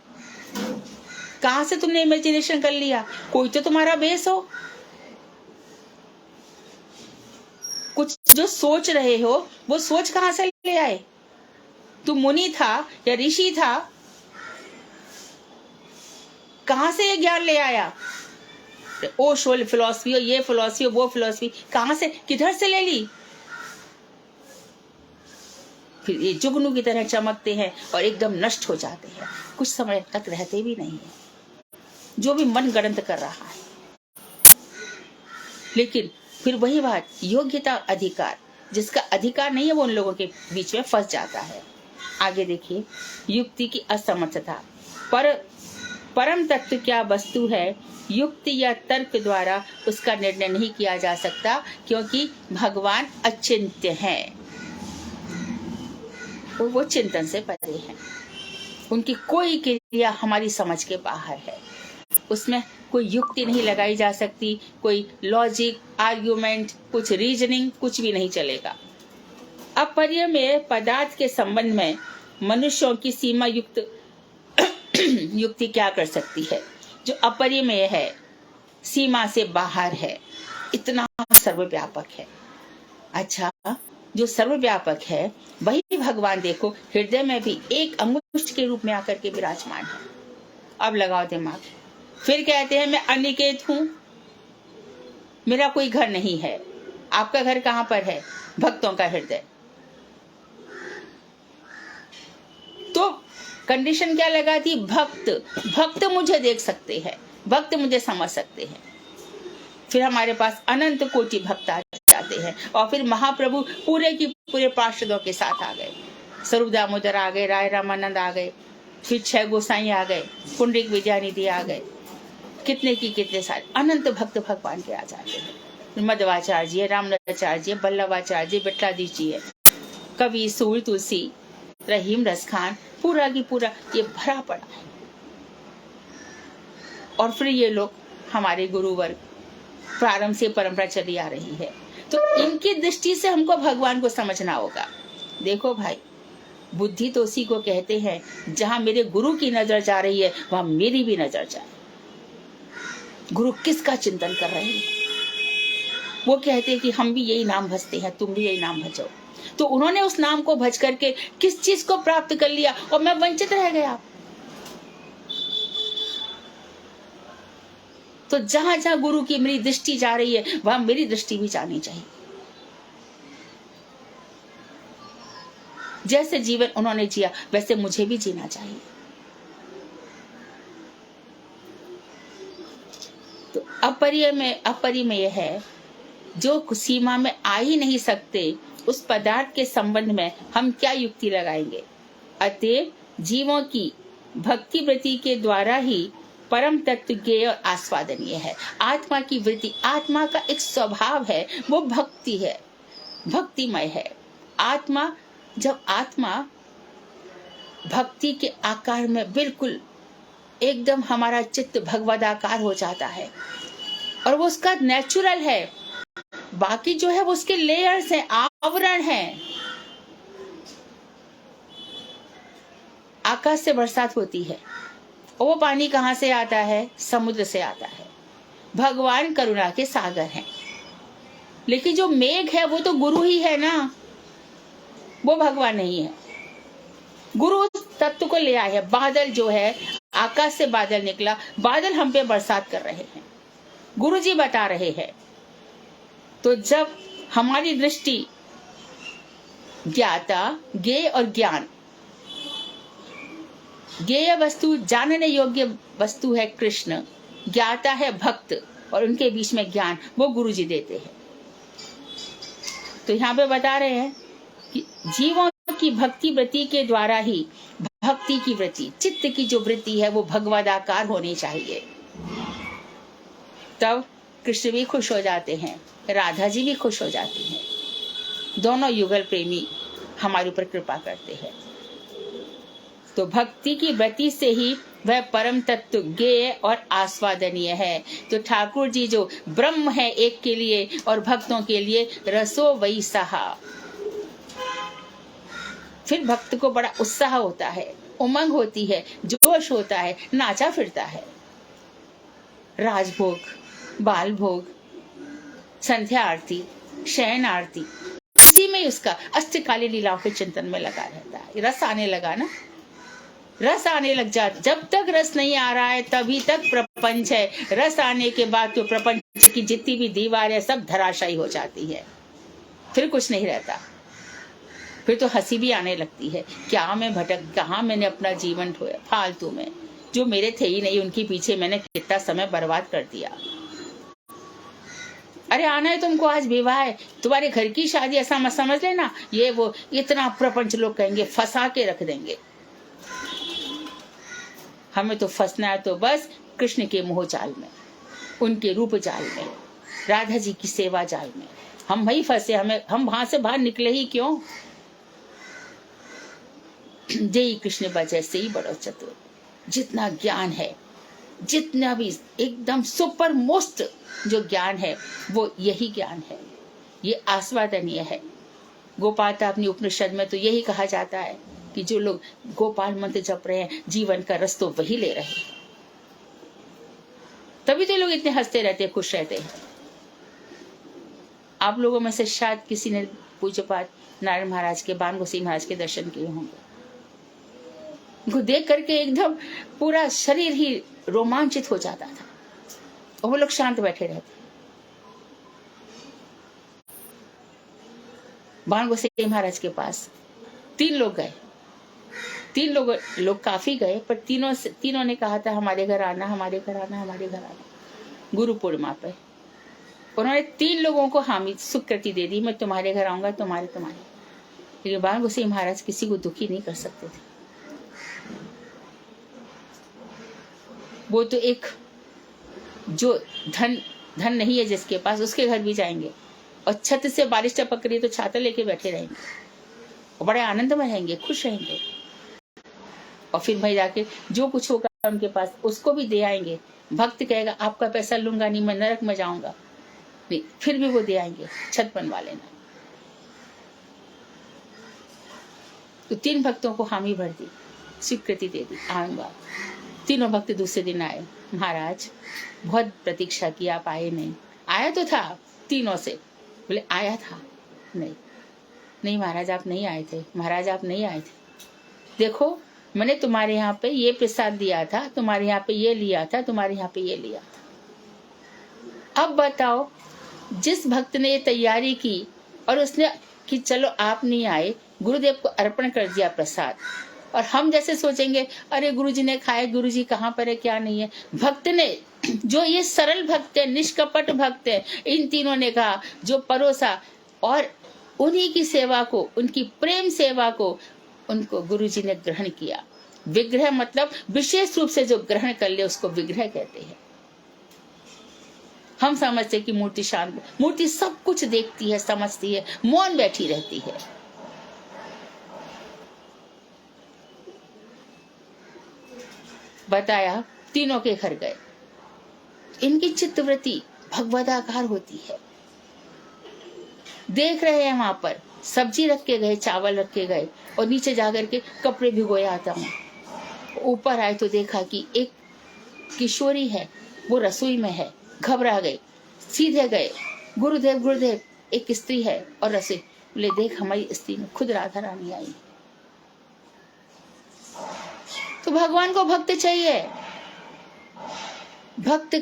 कहां से तुमने इमेजिनेशन कर लिया? कोई तो तुम्हारा बेस हो, कुछ जो सोच रहे हो वो सोच कहां से ले आए? तुम मुनि था या ऋषि था, कहां से ये ज्ञान ले आया? ओ शोल फिलॉसफी हो, ये फिलॉसफी हो, वो फिलॉसफी, कहां से, किधर से ले ली? फिर ये जुगनू की तरह चमकते हैं और एकदम नष्ट हो जाते हैं, कुछ समय तक रहते भी नहीं है, जो भी मन गणंत कर रहा है। लेकिन फिर वही बात, योग्यता, अधिकार, जिसका अधिकार नहीं है वो उन लोगों के बीच में फंस जाता है। आगे देखिए, युक्ति की असमर्थता। परम तत्व क्या वस्तु है, युक्ति या तर्क द्वारा उसका निर्णय नहीं किया जा सकता, क्योंकि भगवान अचिंत्य हैं, वो चिंतन से परे हैं। उनकी कोई क्रिया हमारी समझ के बाहर है, उसमें कोई युक्ति नहीं लगाई जा सकती, कोई लॉजिक, आर्ग्यूमेंट, कुछ रीजनिंग, कुछ भी नहीं चलेगा। अपरिमेय पदार्थ के संबंध में मनुष्यों की सीमा युक्त युक्ति क्या कर सकती है? जो अपरिमेय है, सीमा से बाहर है, इतना सर्वव्यापक है। अच्छा, जो सर्वव्यापक है वही भगवान देखो हृदय में भी एक अंगुष्ठ के रूप में आकर के विराजमान है। अब लगाओ दिमाग। फिर कहते हैं मैं अनिकेत हूं, मेरा कोई घर नहीं है। आपका घर कहां पर है? भक्तों का हृदय। तो कंडीशन क्या लगा थी? भक्त मुझे देख सकते हैं, भक्त मुझे समझ सकते हैं। फिर हमारे पास अनंत कोटि भक्त आ जाते हैं और फिर महाप्रभु पूरे की पूरे पार्षदों के साथ आ गए। स्वरूप दामोदर आ गए, राय रामानंद आ गए, फिर 6 गोसाई आ गए, पुंडरीक विद्यानिधि आ गए, कितने सारे अनंत भक्त भगवान के आ जाते हैं। मध्वाचार्य जी, रामनाचार्य जी, बल्लभाचार्य जी, बिट्लादीश जी है, कवि, सूर, तुलसी, रहीम, रसखान, पूरा की पूरा ये भरा पड़ा है। और फिर ये लोग हमारे गुरुवर्ग, प्रारंभ से परंपरा चली आ रही है, तो इनकी दृष्टि से हमको भगवान को समझना होगा। देखो भाई, बुद्धि तो उसी को कहते हैं जहां मेरे गुरु की नजर जा रही है वहां मेरी भी नजर जाए। गुरु किसका चिंतन कर रहे हैं? वो कहते हैं कि हम भी यही नाम भजते हैं, तुम भी यही नाम भजो। तो उन्होंने उस नाम को भज करके किस चीज को प्राप्त कर लिया और मैं वंचित रह गया। तो जहां जहां गुरु की मेरी दृष्टि जा रही है वहां मेरी दृष्टि भी जानी चाहिए। जैसे जीवन उन्होंने जिया वैसे मुझे भी जीना चाहिए। तो अपरिमेय है, जो सीमा में आ ही नहीं सकते, उस पदार्थ के संबंध में हम क्या युक्ति लगाएंगे? अतएव जीवों की भक्ति वृत्ति के द्वारा ही परम तत्व ज्ञेय और आस्वादनीय है। आत्मा की वृत्ति, आत्मा का एक स्वभाव है, वो भक्ति है, भक्तिमय है। आत्मा, जब आत्मा भक्ति के आकार में बिल्कुल एकदम हमारा चित्त भगवदाकार हो जाता है और वो उसका नेचुरल है। बाकी जो है वो उसके लेयर्स हैं, आवरण हैं। आकाश से बरसात होती है और वो पानी कहां से आता है? समुद्र से आता है। भगवान करुणा के सागर हैं, लेकिन जो मेघ है वो तो गुरु ही है ना, वो भगवान नहीं है। गुरु तत्व को ले आए हैं। बादल जो है, आकाश से बादल निकला, बादल हम पे बरसात कर रहे हैं, गुरु जी बता रहे हैं। तो जब हमारी दृष्टि ज्ञाता, ज्ञेय और ज्ञान, ज्ञेय वस्तु, जानने योग्य वस्तु है कृष्ण, ज्ञाता है भक्त, और उनके बीच में ज्ञान वो गुरु जी देते हैं। तो यहाँ पे बता रहे हैं कि जीवों की भक्ति वृत्ति के द्वारा ही, भक्ति की वृत्ति, चित्त की जो वृत्ति है वो भगवदाकार होनी चाहिए। तब कृष्ण भी खुश हो जाते हैं, राधा जी भी खुश हो जाती हैं। दोनों युगल प्रेमी हमारे ऊपर कृपा करते हैं। तो भक्ति की वृत्ति से ही वह परम तत्व ज्ञेय और आस्वादनीय है। तो ठाकुर जी जो ब्रह्म है एक के लिए और भक्तों के लिए रसो वही सहा। फिर भक्त को बड़ा उत्साह होता है, उमंग होती है, जोश होता है, नाचा फिरता है। राजभोग, बाल भोग, संध्या आरती, शयन आरती, इसी में उसका अष्टकालीन लीलाओं के चिंतन में लगा रहता है। रस आने लगा ना, रस आने लग जाता। जब तक रस नहीं आ रहा है तभी तक प्रपंच है। रस आने के बाद तो प्रपंच की जितनी भी दीवार है सब धराशायी हो जाती है, फिर कुछ नहीं रहता। फिर तो हंसी भी आने लगती है, क्या मैं भटक, कहाँ मैंने अपना जीवन ढोया फालतू में, जो मेरे थे ही नहीं उनके पीछे मैंने कितना समय बर्बाद कर दिया। अरे आना है तुमको, आज विवाह है, तुम्हारे घर की शादी, ऐसा मत समझ लेना ये वो, इतना प्रपंच लोग कहेंगे, फंसा के रख देंगे। हमें तो फंसना है तो बस कृष्ण के मोह जाल में, उनके रूप जाल में, राधा जी की सेवा जाल में। हम वही फंसे, हम वहां से बाहर निकले ही क्यों। जय कृष्ण बजय से ही बड़ो चतुर। जितना ज्ञान है, जितना भी एकदम सुपर मोस्ट जो ज्ञान है वो यही ज्ञान है, ये आस्वादनीय है। गोपाल अपनी उपनिषद में तो यही कहा जाता है कि जो लोग गोपाल मंत्र जप रहे हैं जीवन का रस तो वही ले रहे हैं। तभी तो लोग इतने हंसते रहते हैं, खुश रहते हैं। आप लोगों में से शायद किसी ने पूज्यपाद नारायण महाराज के, बाण गोसाई महाराज के दर्शन किए होंगे। उनको देख करके एकदम पूरा शरीर ही रोमांचित हो जाता था और वो लोग शांत बैठे रहते। बाण गोसाई महाराज के पास 3 लोग गए, 3 लोग काफी गए, पर तीनों ने कहा था हमारे घर आना, हमारे घर आना, हमारे घर आना। गुरु पूर्णिमा पे उन्होंने 3 लोगों को हामी स्वीकृति दे दी, मैं तुम्हारे घर आऊंगा, तुम्हारे। लेकिन बाण गोसाई महाराज किसी को दुखी नहीं कर सकते थे। वो तो एक जो धन नहीं है जिसके पास, उसके घर भी जाएंगे और छत से बारिश टपक रही है तो छाता लेके बैठे रहेंगे और बड़े आनंद में रहेंगे, खुश रहेंगे। और फिर भाई जाके जो कुछ होगा उनके पास उसको भी दे आएंगे। भक्त कहेगा आपका पैसा लूंगा नहीं, मैं नरक में जाऊंगा, नहीं, फिर भी वो दे आएंगे, छत बनवा लेना। तो 3 भक्तों को हामी भर दी, स्वीकृति दे दी, आऊंगा। तीनों भक्त दूसरे दिन आए, महाराज बहुत प्रतीक्षा की, आप आए नहीं। आया तो था तीनों से, बोले आया था, नहीं महाराज आप नहीं आए थे, महाराज आप नहीं आए थे। देखो मैंने तुम्हारे यहाँ पे ये प्रसाद दिया था, तुम्हारे यहाँ पे ये लिया था, तुम्हारे यहाँ पे ये लिया था। अब बताओ, जिस भक्त ने ये तैयारी की और उसने कि चलो आप नहीं आए, गुरुदेव को अर्पण कर दिया प्रसाद, और हम जैसे सोचेंगे अरे गुरुजी ने खाया, गुरुजी कहाँ पर है, क्या नहीं है। भक्त ने, जो ये सरल भक्त है, निष्कपट भक्त है, इन तीनों ने कहा, जो परोसा, और उन्हीं की सेवा को, उनकी प्रेम सेवा को उनको गुरुजी ने ग्रहण किया। विग्रह मतलब विशेष रूप से जो ग्रहण कर ले उसको विग्रह कहते हैं। हम समझते कि मूर्ति शांत, मूर्ति सब कुछ देखती है, समझती है, मौन बैठी रहती है। बताया तीनों के घर गए, इनकी चित्तवृत्ति भगवदाकार होती है। देख रहे हैं वहां पर सब्जी रख के गए, चावल रख के गए, और नीचे जाकर के कपड़े भिगोए आता हूँ। ऊपर आए तो देखा कि एक किशोरी है, वो रसोई में है, घबरा गई, सीधे गए, गुरुदेव गुरुदेव, एक स्त्री है और रसोई। बोले देख हमारी स्त्री में खुद राधा रानी आई। तो भगवान को भक्त चाहिए। भक्त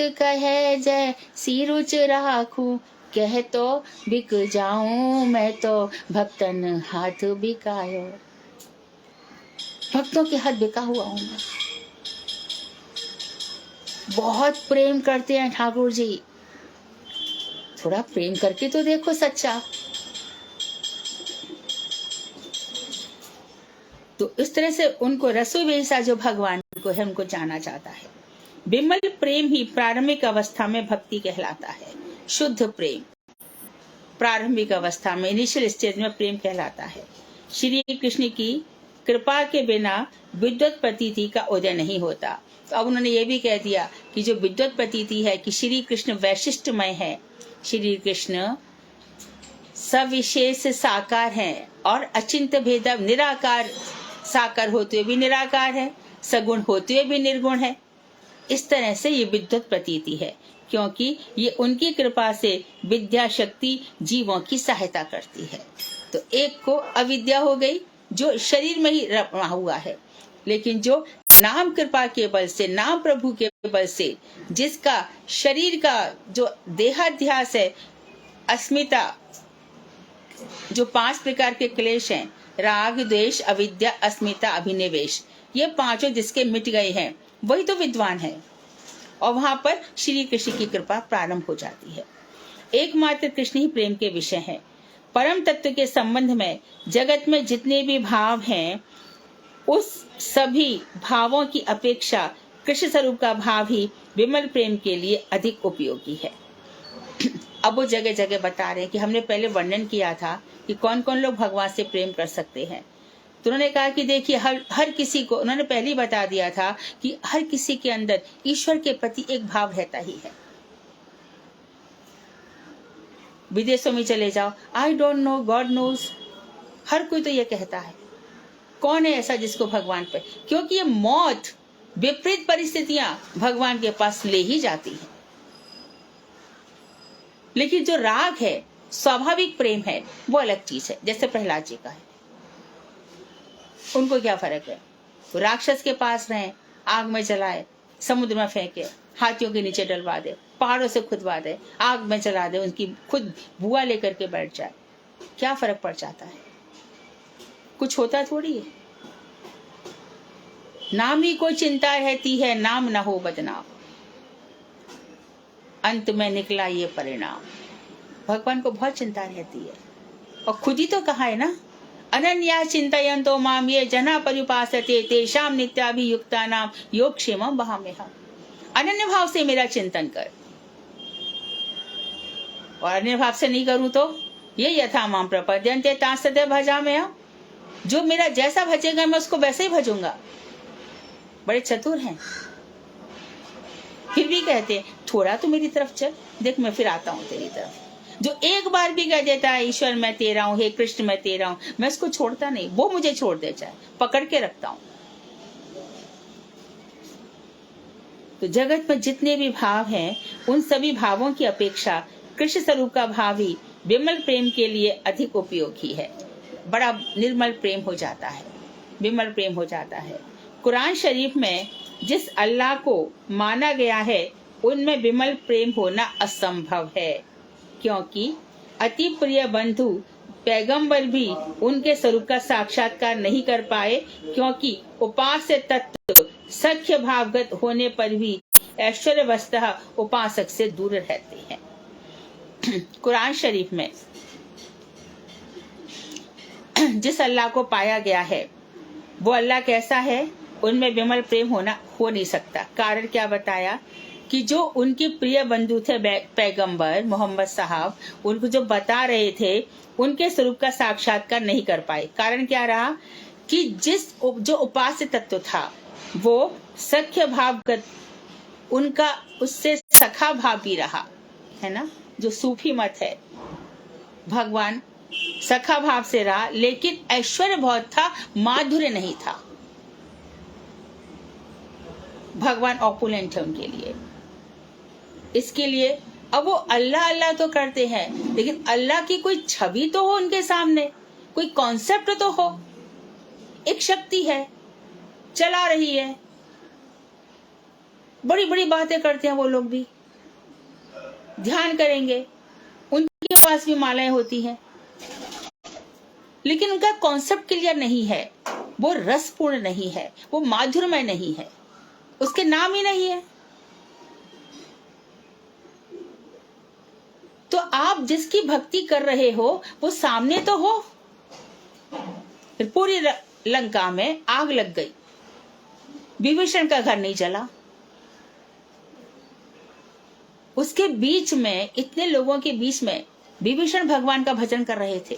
कहे जय सिरुच राखू, कह तो बिक जाऊं मैं तो भक्तन हाथ बिकायो। भक्तों के हाथ बिका हुआ हूं मैं। बहुत प्रेम करते हैं ठाकुर जी, थोड़ा प्रेम करके तो देखो सच्चा। तो इस तरह से उनको रसोई वेसा जो भगवान को है, उनको जाना जाता है। विमल प्रेम ही प्रारंभिक अवस्था में भक्ति कहलाता है। शुद्ध प्रेम प्रारंभिक अवस्था में, इनिशियल स्टेज में प्रेम कहलाता है। श्री कृष्ण की कृपा के बिना विद्वत प्रतीति का उदय नहीं होता। तो अब उन्होंने ये भी कह दिया कि जो विद्वत प्रतीति है कि श्री कृष्ण वैशिष्टमय है, श्री कृष्ण सविशेष साकार हैं और अचिंत भेद निराकार, साकार होते हुए भी निराकार है, सगुण होते हुए भी निर्गुण है। इस तरह से ये विद्वत प्रतीति है, क्योंकि ये उनकी कृपा से विद्या शक्ति जीवों की सहायता करती है। तो एक को अविद्या हो गई जो शरीर में ही रमा हुआ है, लेकिन जो नाम कृपा के बल से, नाम प्रभु के बल से, जिसका शरीर का जो देहाध्यास है, अस्मिता, जो 5 प्रकार के क्लेश हैं, राग द्वेष अविद्या अस्मिता अभिनिवेश, ये पांचों जिसके मिट गए हैं वही तो विद्वान है। और वहां पर श्री कृष्ण की कृपा प्रारंभ हो जाती है। एकमात्र कृष्ण ही प्रेम के विषय है। परम तत्व के संबंध में जगत में जितने भी भाव हैं, उस सभी भावों की अपेक्षा कृष्ण स्वरूप का भाव ही विमल प्रेम के लिए अधिक उपयोगी है। अब वो जगह जगह बता रहे हैं कि हमने पहले वर्णन किया था कि कौन कौन लोग भगवान से प्रेम कर सकते हैं। तो उन्होंने कहा कि देखिए हर किसी को, उन्होंने पहले ही बता दिया था कि हर किसी के अंदर ईश्वर के प्रति एक भाव रहता ही है। विदेशों में चले जाओ, I don't know God knows, हर कोई तो ये कहता है। कौन है ऐसा जिसको भगवान पे, क्योंकि ये मौत, विपरीत परिस्थितियां भगवान के पास ले ही जाती है। लेकिन जो राग है, स्वाभाविक प्रेम है, वो अलग चीज है। जैसे प्रहलाद जी का है, उनको क्या फर्क है, वो राक्षस के पास रहे, आग में जलाए, समुद्र में फेंके, हाथियों के नीचे डलवा दे, पहाड़ों से खुदवा दे, आग में जला दे, उनकी खुद बुआ लेकर के बैठ जाए, क्या फर्क पड़ जाता है? कुछ होता थोड़ी है। नाम ही कोई चिंता रहती है, नाम ना हो बदनाम, अंत में निकला ये परिणाम। भगवान को बहुत चिंता रहती है, और खुद ही तो कहा है ना, अनन्या चिंतयन्तो माम ये जना परिपासते तेषाम नित्याभियुक्तानाम योगक्षेमं वहाम्यहम्। अनन्य भाव से मेरा चिंतन कर, और अन्य भाव से नहीं करूं तो ये यथा माम प्रपद्यन्ते तांस्तथा भजाम्यहम्। जो मेरा जैसा भजेगा मैं उसको वैसे ही भजूंगा। बड़े चतुर हैं, फिर भी कहते थोड़ा तो मेरी तरफ चल, देख मैं फिर आता हूं तेरी तरफ। जो एक बार भी कह देता है ईश्वर मैं तेरा हूं, हे कृष्ण मैं तेरा हूं, मैं उसको छोड़ता नहीं, वो मुझे छोड़ दे जाए, पकड़ के रखता हूं। तो जगत में जितने भी भाव हैं, उन सभी भावों की अपेक्षा कृष्ण स्वरूप का भाव ही विमल प्रेम के लिए अधिक उपयोगी है। बड़ा निर्मल प्रेम हो जाता है, विमल प्रेम हो जाता है। कुरान शरीफ में जिस अल्लाह को माना गया है, उनमें विमल प्रेम होना असंभव है, क्योंकि अति प्रिय बंधु पैगंबर भी उनके स्वरूप का साक्षात्कार नहीं कर पाए, क्योंकि उपास्य तत्व सख्य भावगत होने पर भी ऐश्वर्यवस्तः उपासक से दूर रहते हैं। कुरान शरीफ में जिस अल्लाह को पाया गया है, वो अल्लाह कैसा है, उनमें विमल प्रेम होना हो नहीं सकता। कारण क्या बताया कि जो उनके प्रिय बंधु थे पैगंबर मोहम्मद साहब, उनको जो बता रहे थे, उनके स्वरूप का साक्षात्कार नहीं कर पाए। कारण क्या रहा कि जो उपास्य तत्व था वो सख्य भावगत, उनका उससे सखा भाव भी रहा है ना। जो सूफी मत है, भगवान सखा भाव से रहा, लेकिन ऐश्वर्य बहुत था, माधुर्य नहीं था। भगवान ऑपुलेंट है उनके लिए, इसके लिए अब वो अल्लाह अल्लाह तो करते हैं, लेकिन अल्लाह की कोई छवि तो हो उनके सामने, कोई कॉन्सेप्ट तो हो। एक शक्ति है, चला रही है, बड़ी बड़ी बातें करते हैं वो लोग भी, ध्यान करेंगे, उनके पास भी मालाएं होती हैं, लेकिन उनका कॉन्सेप्ट क्लियर नहीं है, वो रसपूर्ण नहीं है, वो माधुर्यमय नहीं है, उसके नाम ही नहीं है। तो आप जिसकी भक्ति कर रहे हो वो सामने तो हो। फिर पूरी लंका में आग लग गई, विभीषण का घर नहीं जला, उसके बीच में, इतने लोगों के बीच में विभीषण भगवान का भजन कर रहे थे।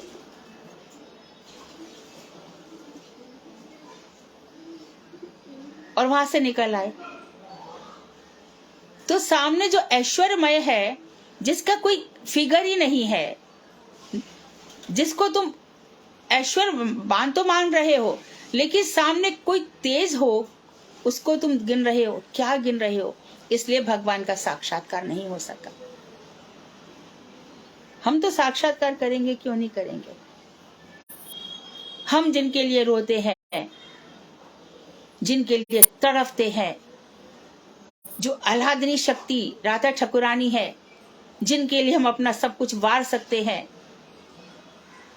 और वहां से निकल आए। तो सामने जो ऐश्वर्यमय है, जिसका कोई फिगर ही नहीं है, जिसको तुम ऐश्वर्यवान तो मान रहे हो, लेकिन सामने कोई तेज हो, उसको तुम गिन रहे हो, क्या गिन रहे हो? इसलिए भगवान का साक्षात्कार नहीं हो सका। हम तो साक्षात्कार करेंगे, क्यों नहीं करेंगे? हम जिनके लिए रोते हैं, जिनके लिए तड़पते हैं, जो आह्लादनी शक्ति राधा ठकुरानी है, जिनके लिए हम अपना सब कुछ वार सकते हैं,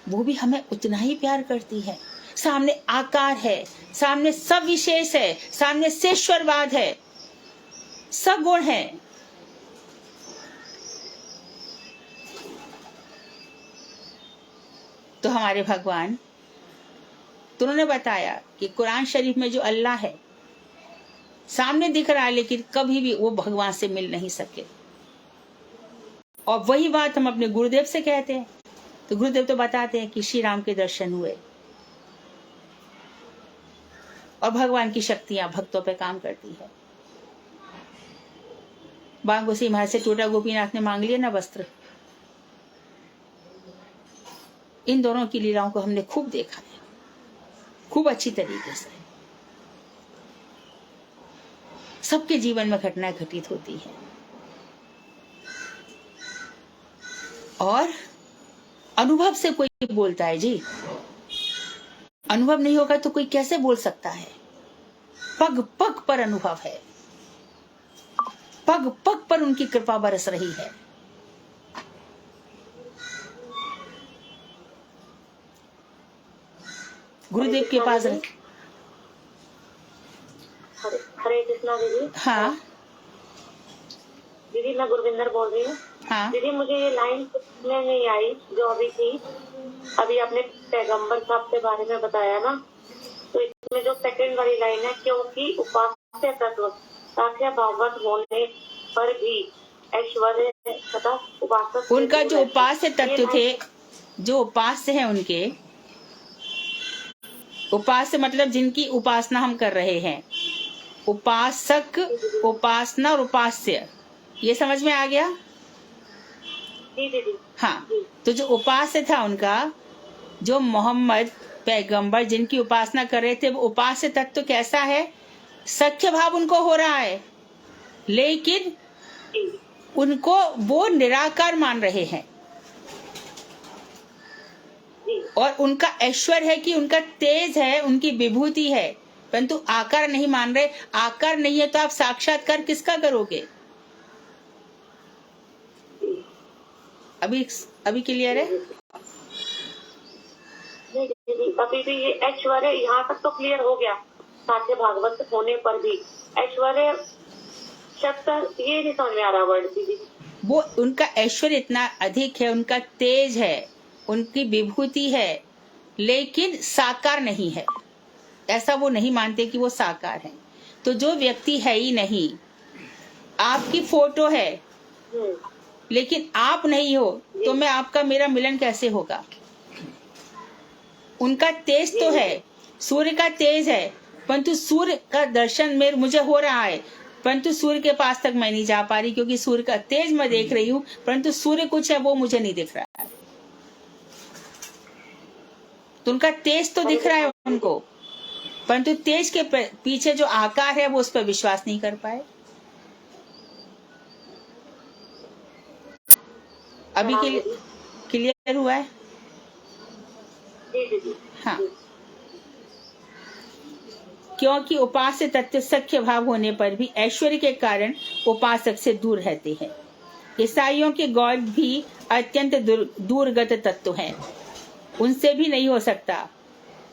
वो भी हमें उतना ही प्यार करती है। सामने आकार है, सामने सब विशेष है, सामने शेषवरवाद है, सगुण है। तो हमारे भगवान, तो उन्होंने बताया कि कुरान शरीफ में जो अल्लाह है सामने दिख रहा है, लेकिन कभी भी वो भगवान से मिल नहीं सके। और वही बात हम अपने गुरुदेव से कहते हैं, तो गुरुदेव तो बताते हैं कि श्री राम के दर्शन हुए और भगवान की शक्तियां भक्तों पे काम करती है। बागोसी महाराज से टोटा गोपीनाथ ने मांग लिया ना वस्त्र। इन दोनों की लीलाओं को हमने खूब देखा है, खूब अच्छी तरीके से। सबके जीवन में घटनाएं घटित होती है, और अनुभव से कोई बोलता है जी। अनुभव नहीं होगा तो कोई कैसे बोल सकता है? पग पग पर अनुभव है, पग पग पर उनकी कृपा बरस रही है। गुरुदेव के पास हरे कृष्णा दीदी। हाँ दीदी, मैं गुरविंदर बोल रही हूँ। हाँ दीदी, मुझे ये लाइन में नहीं आई जो अभी थी। अभी आपने पैगंबर साहब के बारे में बताया ना, तो इसमें जो सेकंड वाली लाइन है, क्योंकि उपास्य तत्व साक्ष्य भागवत होने पर भी ऐश्वर्य तथा उपासक, उनका जो उपास्य तत्व थे, जो उपास्य है उनके, उपास्य मतलब जिनकी उपासना हम कर रहे हैं, उपासक, उपासना और उपास्य, ये समझ में आ गया? जी दीदी। हाँ, तो जो उपास्य था उनका, जो मोहम्मद पैगंबर जिनकी उपासना कर रहे थे, वो उपास्य तत्व कैसा है? सख्य भाव उनको हो रहा है, लेकिन उनको वो निराकार मान रहे हैं। और उनका ऐश्वर्य है कि उनका तेज है, उनकी विभूति है, परंतु आकार नहीं मान रहे। आकार नहीं है तो आप साक्षात्कार किसका करोगे? अभी क्लियर है? अभी भी ये ऐश्वर्य यहाँ तक तो क्लियर हो गया। साक्ष्य भागवत होने पर भी ऐश्वर्य शब्द ये नहीं समझ में आ रहा वर्ड दीदी। वो उनका ऐश्वर्य इतना अधिक है, उनका तेज है, उनकी विभूति है, लेकिन साकार नहीं है। ऐसा वो नहीं मानते कि वो साकार है। तो जो व्यक्ति है ही नहीं, आपकी फोटो है लेकिन आप नहीं हो, तो मैं आपका मेरा मिलन कैसे होगा? उनका तेज तो है, सूर्य का तेज है, परंतु सूर्य का दर्शन में मुझे हो रहा है, परंतु सूर्य के पास तक मैं नहीं जा पा रही, क्योंकि सूर्य का तेज मैं देख रही हूँ, परंतु सूर्य कुछ है वो मुझे नहीं दिख रहा है। तो उनका तेज तो दिख रहा है उनको, परंतु तेज के पीछे जो आकार है वो उस पर विश्वास नहीं कर पाए। अभी के लिए क्लियर हुआ है? हाँ, क्योंकि उपास्य तत्व सख्य भाव होने पर भी ऐश्वर्य के कारण उपासक से दूर रहते हैं। ईसाइयों के गॉड भी अत्यंत दूरगत तत्व हैं, उनसे भी नहीं हो सकता।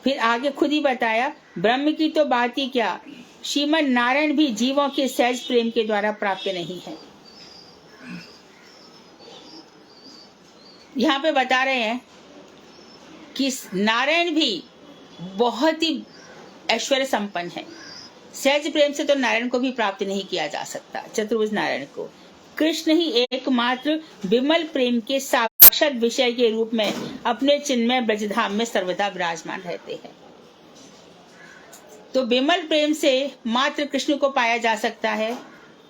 फिर आगे खुद ही बताया, ब्रह्म की तो बात ही क्या, श्रीमन नारायण भी जीवों के सहज प्रेम के द्वारा प्राप्त नहीं है। यहाँ पे बता रहे हैं कि नारायण भी बहुत ही ऐश्वर्य संपन्न है। सहज प्रेम से तो नारायण को भी प्राप्त नहीं किया जा सकता, चतुर्भुज नारायण को। कृष्ण ही एकमात्र विमल प्रेम के साक्षात विषय के रूप में अपने चिन्मय ब्रजधाम में सर्वदा विराजमान रहते हैं। तो विमल प्रेम से मात्र कृष्ण को पाया जा सकता है,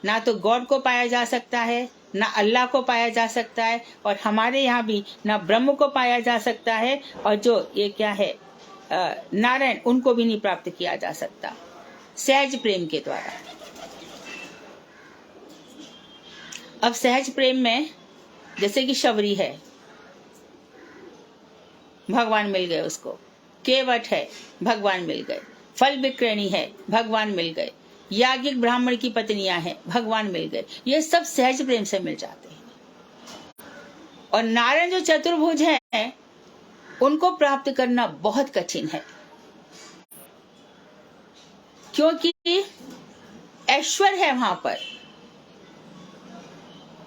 ना तो गॉड को पाया जा सकता है, ना अल्लाह को पाया जा सकता है, और हमारे यहाँ भी ना ब्रह्म को पाया जा सकता है, और जो ये क्या है नारायण, उनको भी नहीं प्राप्त किया जा सकता सहज प्रेम के द्वारा। अब सहज प्रेम में जैसे कि शबरी है, भगवान मिल गए उसको, केवट है, भगवान मिल गए, फल विक्रयणी है, भगवान मिल गए, याज्ञिक ब्राह्मण की पत्नियां हैं, भगवान मिल गए, ये सब सहज प्रेम से मिल जाते हैं। और नारायण जो चतुर्भुज हैं, उनको प्राप्त करना बहुत कठिन है, क्योंकि ऐश्वर्य है वहां पर।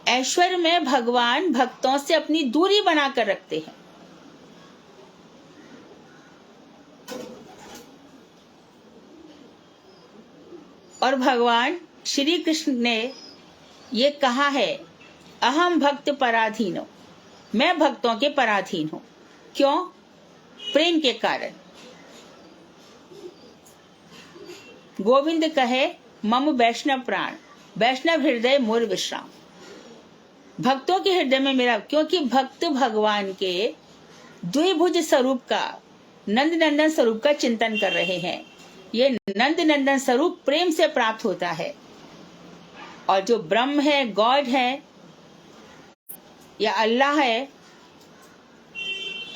ऐश्वर्य में भगवान भक्तों से अपनी दूरी बनाकर रखते हैं। और भगवान श्री कृष्ण ने ये कहा है, अहम भक्त पराधीनो, मैं भक्तों के पराधीन हूं। क्यों? प्रेम के कारण। गोविंद कहे, मम वैष्णव प्राण, वैष्णव हृदय मोर विश्राम। भक्तों के हृदय में मेरा, क्योंकि भक्त भगवान के द्विभुज स्वरूप का, नंद नंदन स्वरूप का चिंतन कर रहे हैं। ये नंद नंदन स्वरूप प्रेम से प्राप्त होता है। और जो ब्रह्म है, गॉड है या अल्लाह है,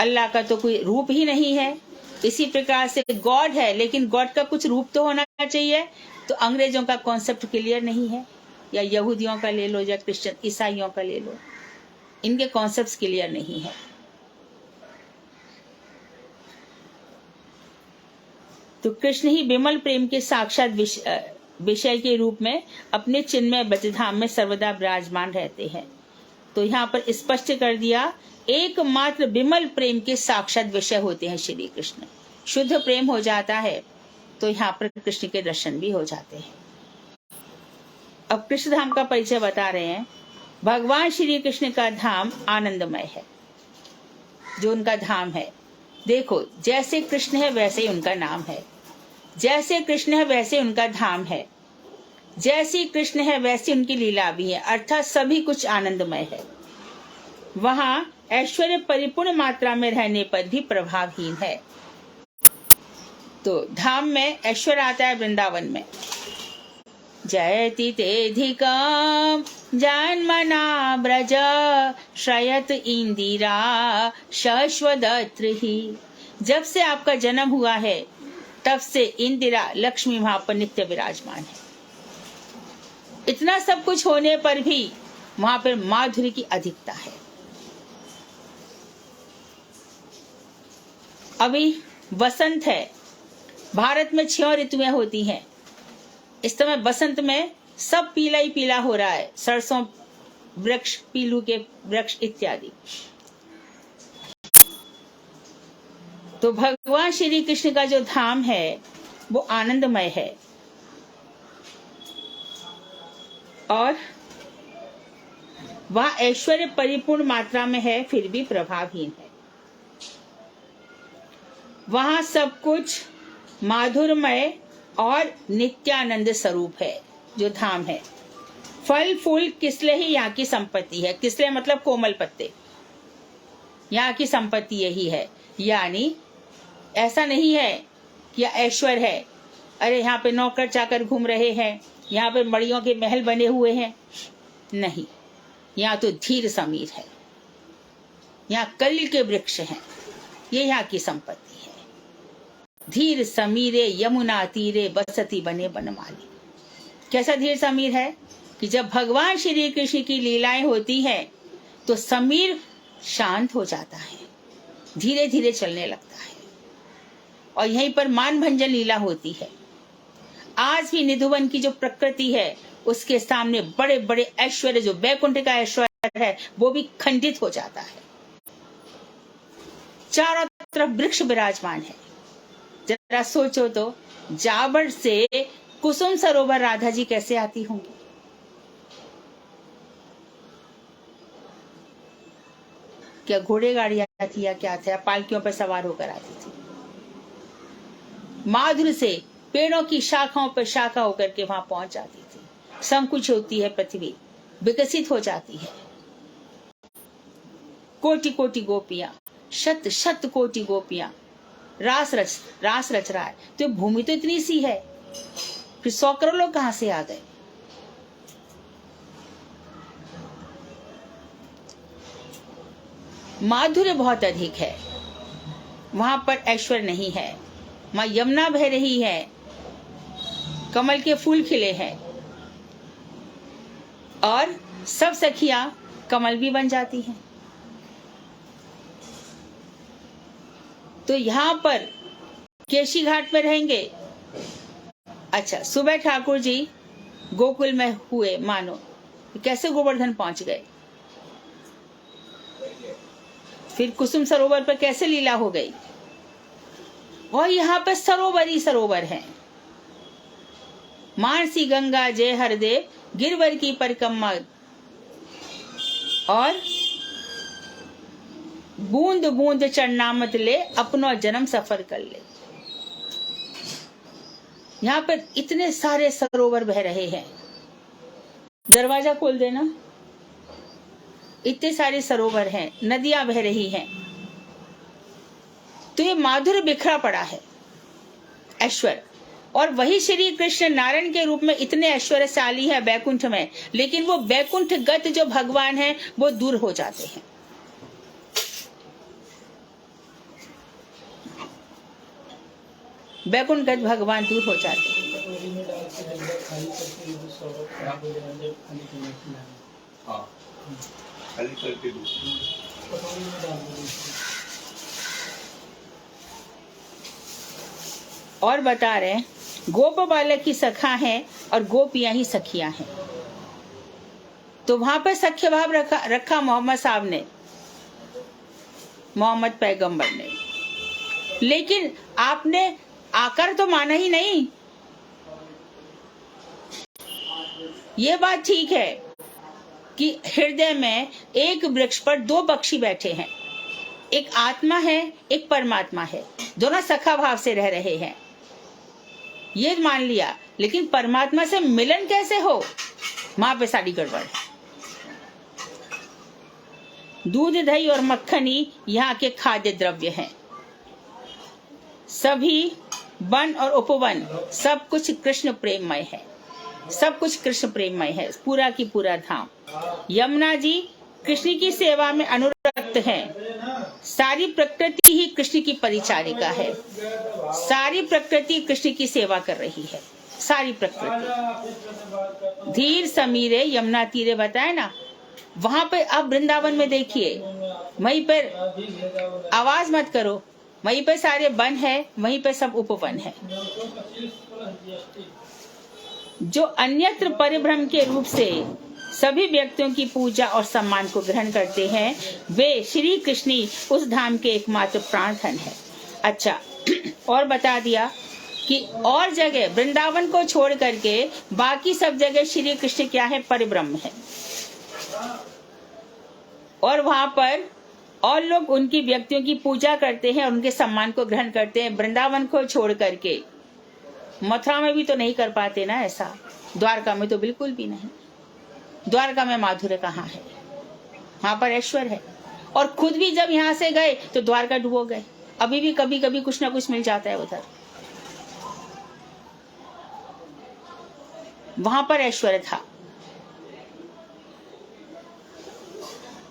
अल्लाह का तो कोई रूप ही नहीं है, इसी प्रकार से गॉड है, लेकिन गॉड का कुछ रूप तो होना चाहिए। तो अंग्रेजों का कॉन्सेप्ट क्लियर नहीं है, या यहूदियों का ले लो, या क्रिश्चियन ईसाइयों का ले लो, इनके कॉन्सेप्ट्स क्लियर नहीं है। तो कृष्ण ही विमल प्रेम के साक्षात विषय के रूप में अपने चिन्मय ब्रजधाम में सर्वदा विराजमान रहते हैं। तो यहाँ पर स्पष्ट कर दिया, एकमात्र विमल प्रेम के साक्षात विषय होते हैं श्री कृष्ण। शुद्ध प्रेम हो जाता है तो यहाँ पर कृष्ण के दर्शन भी हो जाते हैं। अब कृष्ण धाम का परिचय बता रहे हैं। भगवान श्री कृष्ण का धाम आनंदमय है, जो उनका धाम है। देखो, जैसे कृष्ण है वैसे ही उनका नाम है, जैसे कृष्ण है वैसे उनका धाम है, जैसी कृष्ण है वैसी उनकी लीला भी है, अर्थात सभी कुछ आनंदमय है। वहां ऐश्वर्य परिपूर्ण मात्रा में रहने पर भी प्रभावहीन है। तो धाम में ऐश्वर्य आता है वृंदावन में। जयति तेधिकम जन्मना ब्रज श्रयत इंदिरा शश्वदत्रि। जब से आपका जन्म हुआ है तब से इंदिरा लक्ष्मी वहां पर नित्य विराजमान है। इतना सब कुछ होने पर भी वहां पर माधुरी की अधिकता है। अभी बसंत है, भारत में 6 ऋतुएं होती हैं। इस समय बसंत में सब पीला ही पीला हो रहा है, सरसों वृक्ष, पीलू के वृक्ष इत्यादि। तो भगवान श्री कृष्ण का जो धाम है वो आनंदमय है, और वह ऐश्वर्य परिपूर्ण मात्रा में है, फिर भी प्रभावहीन है। वहां सब कुछ माधुर्यमय और नित्यानंद स्वरूप है जो धाम है। फल फूल किसले ही यहाँ की संपत्ति है। किसले मतलब कोमल पत्ते, यहाँ की संपत्ति यही है। यानी ऐसा नहीं है कि ऐश्वर्य है, अरे यहाँ पे नौकर चाकर घूम रहे हैं, यहाँ पे मड़ियों के महल बने हुए हैं, नहीं। यहाँ तो धीर समीर है, यहाँ कलिल के वृक्ष हैं, ये यहाँ की संपत्ति है। धीर समीरे यमुना तीरे बसती बने बनमाली। कैसा धीर समीर है कि जब भगवान श्री कृष्ण की लीलाएं होती हैं तो समीर शांत हो जाता है, धीरे धीरे चलने लगता है। और यहीं पर मान भंजन लीला होती है। आज भी निधुवन की जो प्रकृति है उसके सामने बड़े बड़े ऐश्वर्य, जो वैकुंठ का ऐश्वर्य है, वो भी खंडित हो जाता है। चारों तरफ वृक्ष विराजमान है। जरा सोचो तो, जाबड़ से कुसुम सरोवर राधा जी कैसे आती होंगी। क्या घोड़े गाड़ियां थी या क्या था, पालकियों पर सवार होकर आती थी। माधुर्य से पेड़ों की शाखाओं पर शाखा होकर के वहां पहुंच जाती थी। संकुच होती है पृथ्वी, विकसित हो जाती है। कोटि कोटि गोपियां, शत शत कोटि गोपियां रास रच रहा है। तो भूमि तो इतनी सी है, फिर 100 करोड़ लोग कहां से आ गए। माधुर्य बहुत अधिक है, वहां पर ऐश्वर्य नहीं है। मां यमुना बह रही है, कमल के फूल खिले हैं और सब सखियां कमल भी बन जाती हैं। तो यहां पर केशी घाट में रहेंगे। अच्छा, सुबह ठाकुर जी गोकुल में हुए, मानो कैसे गोवर्धन पहुंच गए, फिर कुसुम सरोवर पर कैसे लीला हो गई, और यहाँ पर सरोवर ही सरोवर है। मानसी गंगा जय हरदेव, गिरवर की परिक्रमा, और बूंद बूंद चरणामत ले, अपनो जन्म सफर कर ले। यहाँ पर इतने सारे सरोवर बह रहे हैं, दरवाजा खोल देना। इतने सारे सरोवर हैं, नदियां बह रही हैं। तो ये माधुर्य बिखरा पड़ा है, ऐश्वर्य। और वही श्री कृष्ण नारायण के रूप में इतने ऐश्वर्यशाली है बैकुंठ में, लेकिन वो बैकुंठ गत जो भगवान है वो दूर हो जाते हैं। बैकुंठ गत भगवान दूर हो जाते हैं। और बता रहे हैं, गोप बालक की सखा है और गोपियां ही सखियां हैं। तो वहां पर सख्य भाव रखा मोहम्मद साहब ने, मोहम्मद पैगंबर ने। लेकिन आपने आकर तो माना ही नहीं। ये बात ठीक है कि हृदय में एक वृक्ष पर 2 पक्षी बैठे हैं, एक आत्मा है, एक परमात्मा है, दोनों सखा भाव से रह रहे हैं, ये मान लिया। लेकिन परमात्मा से मिलन कैसे हो, वहां पे सारी गड़बड़ है। दूध दही और मक्खन ही यहाँ के खाद्य द्रव्य हैं। सभी वन और उपवन सब कुछ कृष्ण प्रेममय है, सब कुछ कृष्ण प्रेममय है, पूरा की पूरा धाम। यमुना जी कृष्ण की सेवा में अनुरक्त हैं। सारी प्रकृति ही कृष्ण की परिचारिका है, सारी प्रकृति कृष्ण की सेवा कर रही है, सारी प्रकृति। धीर समीरे यमुना तीरे बताए ना, वहां पे आप वृंदावन में देखिए, वहीं पर आवाज मत करो, वहीं पे सारे वन है, वहीं पे सब उपवन है। जो अन्यत्र परिभ्रम के रूप से सभी व्यक्तियों की पूजा और सम्मान को ग्रहण करते हैं, वे श्री कृष्ण उस धाम के एकमात्र प्राणधन है। अच्छा, और बता दिया कि और जगह वृंदावन को छोड़ करके बाकी सब जगह श्री कृष्ण क्या है, परिब्रह्म है। और वहां पर और लोग उनकी व्यक्तियों की पूजा करते हैं और उनके सम्मान को ग्रहण करते हैं, वृंदावन को छोड़ करके। मथुरा में भी तो नहीं कर पाते ना ऐसा, द्वारका में तो बिल्कुल भी नहीं। द्वारका में माधुर्य कहाँ है, वहां पर ऐश्वर्य है। और खुद भी जब यहाँ से गए तो द्वारका डूबो गए। अभी भी कभी कभी कुछ ना कुछ मिल जाता है उधर, वहां पर ऐश्वर्य था।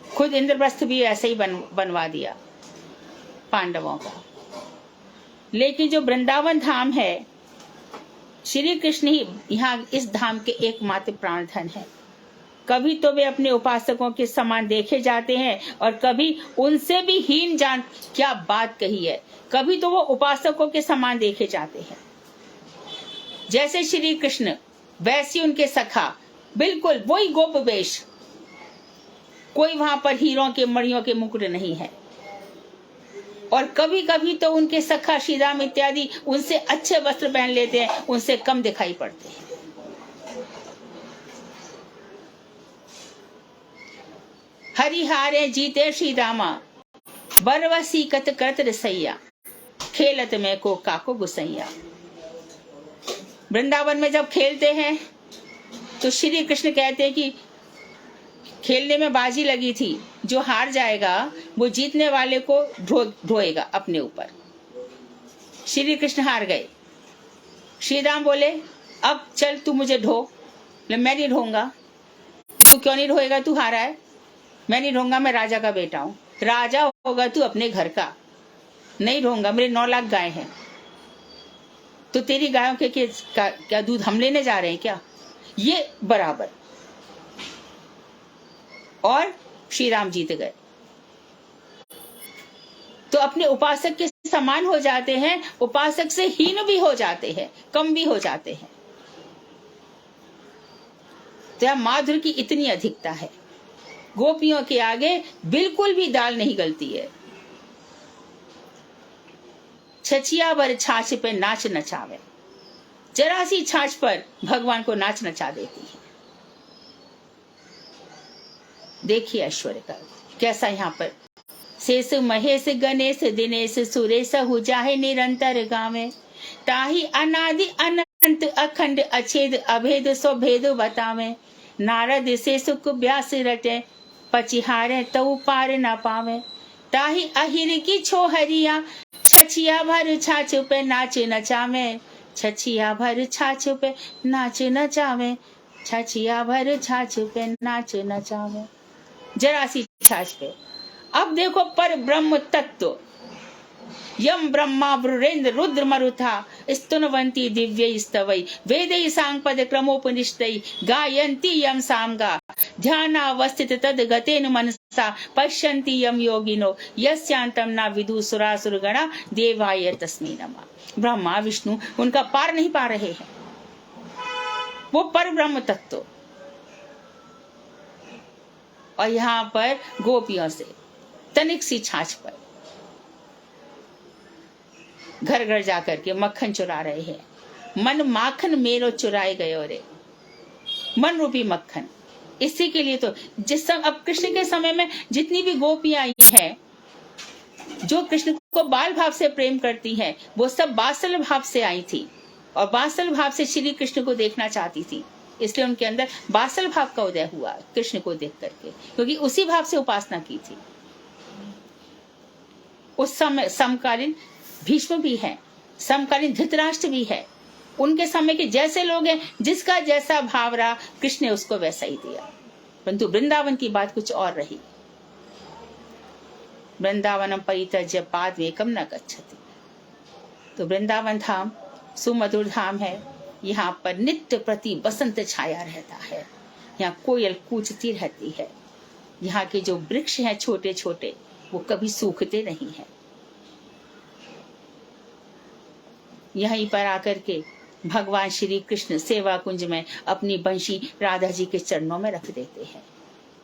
खुद इंद्रप्रस्थ भी ऐसे ही बनवा दिया पांडवों का। लेकिन जो वृंदावन धाम है, श्री कृष्ण ही यहाँ इस धाम के एकमात्र प्राणधन है। कभी तो वे अपने उपासकों के समान देखे जाते हैं और कभी उनसे भी हीन जान, क्या बात कही है, कभी तो वो उपासकों के समान देखे जाते हैं। जैसे श्री कृष्ण वैसे उनके सखा, बिल्कुल वही गोप वेश, कोई वहां पर हीरों के मणियों के मुकुट नहीं है। और कभी कभी तो उनके सखा श्री राम इत्यादि उनसे अच्छे वस्त्र पहन लेते हैं, उनसे कम दिखाई पड़ते हैं। हरिहारे जीते श्री रामा, बरवसी कत करत रसैया, खेलत में को काको गुसैया। वृंदावन में जब खेलते हैं तो श्री कृष्ण कहते हैं कि खेलने में बाजी लगी थी, जो हार जाएगा वो जीतने वाले को ढोएगा अपने ऊपर। श्री कृष्ण हार गए। श्री राम बोले अब चल तू मुझे ढो। मैं नहीं ढोऊंगा। तू क्यों नहीं ढोएगा? तू हारा है। मैं नहीं ढोऊंगा, मैं राजा का बेटा हूं। राजा होगा तू अपने घर का। नहीं ढोऊंगा, मेरे 9 लाख गाय हैं। तो तेरी गायों के क्या दूध हम लेने जा रहे हैं क्या? ये बराबर। और श्री राम जीत गए। तो अपने उपासक के समान हो जाते हैं, उपासक से हीन भी हो जाते हैं, कम भी हो जाते हैं। तो यह माधुर्य की इतनी अधिकता है। गोपियों के आगे बिल्कुल भी दाल नहीं गलती है। छचिया भर छाछ पे नाच नचावे, जरा सी छाछ पर भगवान को नाच नचा देती है। देखिए ऐश्वर्य का कैसा यहाँ पर। शेष महेश गणेश दिनेश सुरेश हुजाहे निरंतर गावे, ताही अनादि अनंत अखंड अछेद अभेद सो भेद बतावे। नारद से सुख व्यास रटे, पचिहारे तऊ पार न पावे। ताही अहिर की छोहरिया, छछिया भर छाछ पे नाच नचावे। छछिया भर छाछ पे नाच नचावे, छछिया भर छाछ पे नाच नचावे। जरा सी छाछ पे। अब देखो पर ब्रह्म तत्व, यम ब्रह्मा ब्रुरेंद्र रुद्र मरुथा स्तुनवंती दिव्य स्तवै, वेदै सांगपद क्रमोपनिष्ठै गायन्ति यम सामगा। ध्यानावस्थित तद गतेन मनसा पश्यन्ति यम योगिनो, यस्यांतम न विदु सुरासुर गणा देवाय तस्मै नमः। ब्रह्मा विष्णु उनका पार नहीं पा रहे हैं। वो पर ब्रह्म तत्व। और यहाँ पर गोपियों से तनिक सी छाछ पर घर घर जाकर के मक्खन चुरा रहे हैं। मन माखन मेरो चुराए गयो रे, मन रूपी मक्खन। इसी के लिए तो अब कृष्ण के समय में जितनी भी गोपियां आई हैं, जो कृष्ण को बाल भाव से प्रेम करती हैं, वो सब बात्सल्य भाव से आई थी और बात्सल्य भाव से श्री कृष्ण को देखना चाहती थी। इसलिए उनके अंदर बात्सल्य भाव का उदय हुआ कृष्ण को देख करके, क्योंकि उसी भाव से उपासना की थी। उस समय समकालीन भीष्म भी है, समकालीन धृतराष्ट्र भी है। उनके समय के जैसे लोग हैं, जिसका जैसा भाव रहा कृष्ण ने उसको वैसा ही दिया। परंतु वृंदावन की बात कुछ और रही। वृंदावनम परित्यज्य पादमेकं न गच्छति। तो वृंदावन धाम सुमधुर धाम है। यहाँ पर नित्य प्रति बसंत छाया रहता है। यहाँ कोयल कूचती रहती है। यहाँ के जो वृक्ष हैं छोटे छोटे, वो कभी सूखते नहीं हैं। यहीं पर आकर के भगवान श्री कृष्ण सेवा कुंज में अपनी बंशी राधा जी के चरणों में रख देते हैं।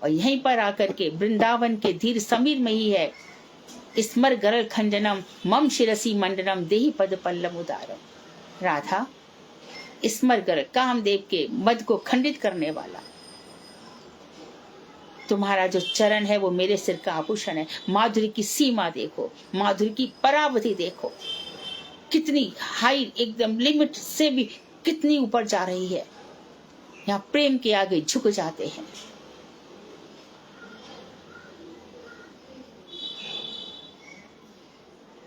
और यहीं पर आकर के वृंदावन के धीर समीर में ही है स्मर गरल खंडनम मम शिरसी मंडनम देहि पद पल्लम उदारम। राधा स्मर गरल कामदेव के मद को खंडित करने वाला तुम्हारा जो चरण है वो मेरे सिर का आभूषण है। माधुरी की सीमा देखो, माधुरी की परावधि देखो, कितनी हाई, एकदम लिमिट से भी कितनी ऊपर जा रही है। यहाँ प्रेम के आगे झुक जाते हैं।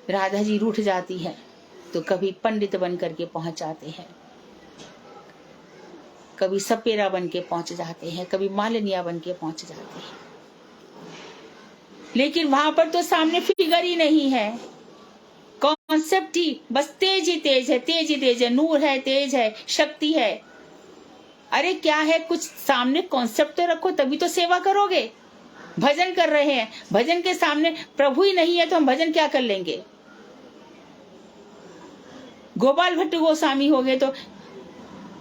राधा जी रूठ जाती है तो कभी पंडित बन करके पहुंच जाते हैं, कभी सपेरा बन के पहुंच जाते हैं, कभी मालिनिया बन के पहुंच जाते हैं। लेकिन वहां पर तो सामने फिगर ही नहीं है, कॉन्सेप्ट ही बस तेज ही तेज है, तेज ही तेज है, नूर है, तेज है, शक्ति है। अरे क्या है, कुछ सामने कॉन्सेप्ट तो रखो, तभी तो सेवा करोगे। भजन कर रहे हैं, भजन के सामने प्रभु ही नहीं है तो हम भजन क्या कर लेंगे। गोपाल भट्ट गोस्वामी हो गए तो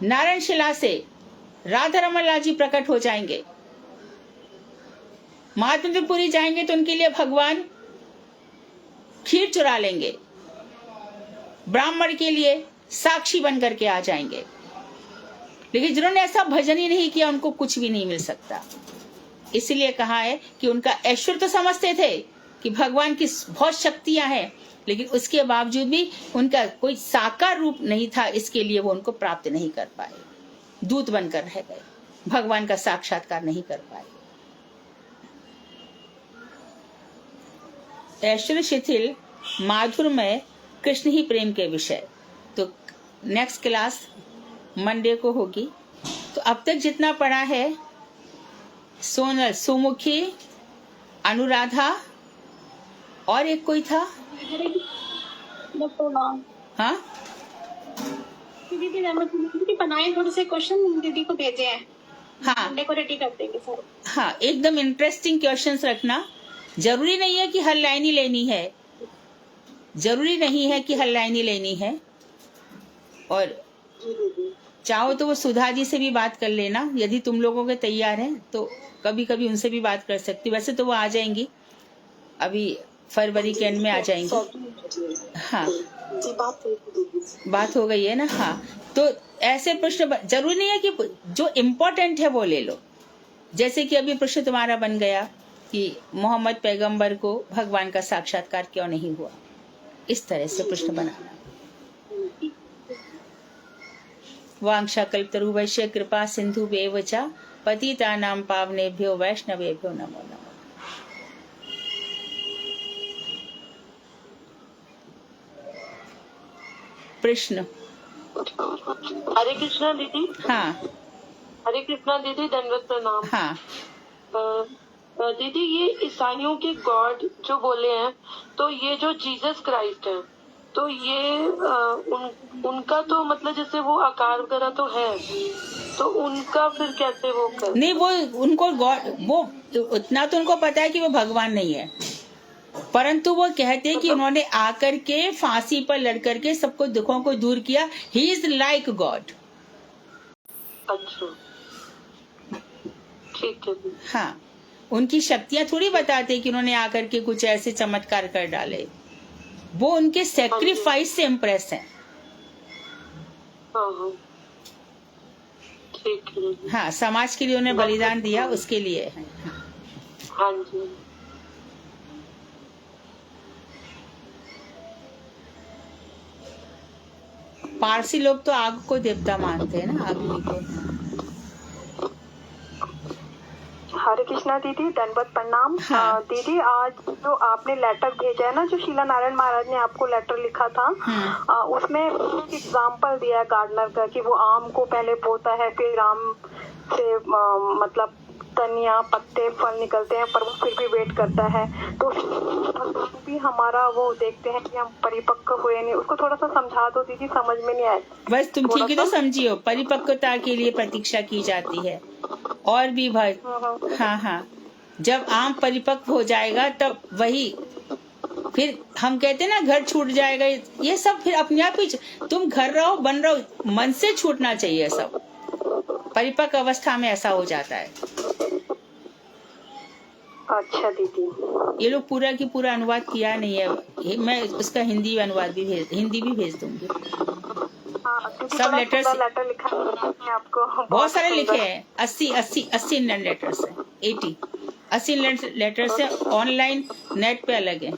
नारायण शिला से राधा रमन लाल जी प्रकट हो जाएंगे। महात्मपुरी जाएंगे तो उनके लिए भगवान खीर चुरा लेंगे। ब्राह्मण के लिए साक्षी बन करके आ जाएंगे। लेकिन जिन्होंने ऐसा भजन ही नहीं किया उनको कुछ भी नहीं मिल सकता। इसलिए कहा है कि उनका ऐश्वर्य तो समझते थे कि भगवान की बहुत शक्तियां हैं, लेकिन उसके बावजूद भी उनका कोई साकार रूप नहीं था, इसके लिए वो उनको प्राप्त नहीं कर पाए, दूत बनकर रह गए, भगवान का साक्षात्कार नहीं कर पाए। ऐश्वर्य शिथिल माधुरमय कृष्ण ही प्रेम के विषय। तो नेक्स्ट क्लास मंडे को होगी। तो अब तक जितना पढ़ा है, सोनल, सुमुखी, अनुराधा और एक कोई था, हाँ दीदी बनाए थोड़े से क्वेश्चन दीदी को भेजे हैं, हाँ मंडे को रेडी कर देंगे सर। हाँ, एकदम इंटरेस्टिंग क्वेश्चंस रखना। जरूरी नहीं है कि हर लाइन ही लेनी है, जरूरी नहीं है कि हर लाइन ही लेनी है। और चाहो तो वो सुधा जी से भी बात कर लेना, यदि तुम लोगों के तैयार हैं तो कभी कभी उनसे भी बात कर सकती। वैसे तो वो आ जाएंगी, अभी फरवरी के एंड में आ जाएंगी। हाँ, बात हो गई है ना। हाँ, तो ऐसे प्रश्न जरूरी नहीं है कि जो इम्पोर्टेंट है वो ले लो। जैसे कि अभी प्रश्न तुम्हारा बन गया कि मोहम्मद पैगंबर को भगवान का साक्षात्कार क्यों नहीं हुआ, इस तरह से प्रश्न बनाना। वांछाकल्पतरुभ्यश्च कृपा सिन्धुभ्येव च पतितानां पावनेभ्यो वैष्णवेभ्यो नमो नमः। प्रश्न। हरे कृष्णा दीदी। हाँ हरे कृष्णा दीदी, दंडवत प्रणाम। हाँ, दीदी ये ईसाइयों के गॉड जो बोले हैं, तो ये जो जीसस क्राइस्ट है, तो ये उनका तो मतलब जैसे वो आकार वगैरह तो है, तो उनका फिर कैसे वो कर? नहीं, वो उनको गॉड, वो उतना तो उनको पता है कि वो भगवान नहीं है, परंतु वो कहते हैं कि उन्होंने आकर के फांसी पर लड़ करके सबको दुखों को दूर किया। He is like God. अच्छा, ठीक है। हाँ, उनकी शक्तियां थोड़ी बताते कि उन्होंने आकर के कुछ ऐसे चमत्कार कर डाले, वो उनके सेक्रीफाइस से इम्प्रेस हैं। हाँ, ठीक है। हाँ, समाज के लिए उन्हें बलिदान दिया, उसके लिए है। हाँ जी। पारसी लोग तो आग को देवता मानते हैं ना, अग्नि को। हरे कृष्णा दीदी, दंडवत प्रणाम। हाँ। दीदी आज जो आपने लेटर भेजा है ना, जो शीला नारायण महाराज ने आपको लेटर लिखा था, उसमें एग्जाम्पल दिया है गार्डनर का कि वो आम को पहले बोता है, फिर आम से मतलब तनिया, पत्ते, फल निकलते हैं, पर वो फिर भी वेट करता है। तो भी हमारा वो देखते हैं कि हम परिपक्व हुए नहीं, उसको थोड़ा सा समझा दो दीदी, समझ में नहीं आया। बस तुम ठीक है तो समझियो, परिपक्वता के लिए प्रतीक्षा की जाती है। और भी भाई, हाँ हाँ, जब आम परिपक्व हो जाएगा तब वही, फिर हम कहते हैं ना घर छूट जाएगा, ये सब फिर अपने आप ही, तुम घर रहो, बन रहो, मन से छूटना चाहिए सब। परिपक्व अवस्था में ऐसा हो जाता है। अच्छा दीदी, ये लोग पूरा की पूरा अनुवाद किया नहीं है, मैं उसका हिंदी अनुवाद भी हिंदी भी भेज दूंगी। सब लेटर्स लेटर लिखा है आपको, बहुत सारे लिखे हैं, 80 लेटर्स हैं, 80 लेटर्स हैं, ऑनलाइन नेट पे अलग है।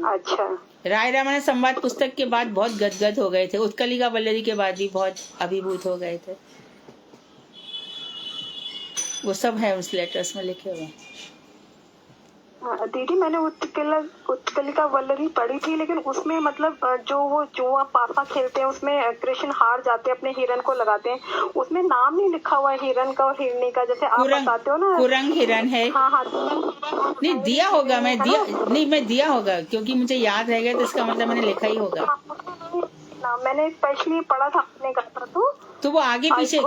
अच्छा, राय रामायण संवाद पुस्तक के बाद बहुत गदगद हो गए थे, उत्कलिका वल्लरी के बाद भी बहुत अभिभूत हो गए थे। वो सब है उस लेटर्स में लिखे हुए। दीदी मैंने उत्कलिका वल्लरी पढ़ी थी, लेकिन उसमें मतलब जो वो जुआ पासा खेलते हैं, उसमें कृष्ण हार जाते हैं, अपने हिरन को लगाते हैं, उसमें नाम नहीं लिखा हुआ है हिरन का और हिरनी का, जैसे आप बताते हो ना। कुरंग हिरन है। हाँ हाँ, नहीं दिया होगा, मैं दिया होगा, क्योंकि मुझे याद रह गया, तो इसका मतलब मैंने लिखा ही होगा। मैंने स्पेशली पढ़ा था अपने घर पर। तो वो आगे पीछे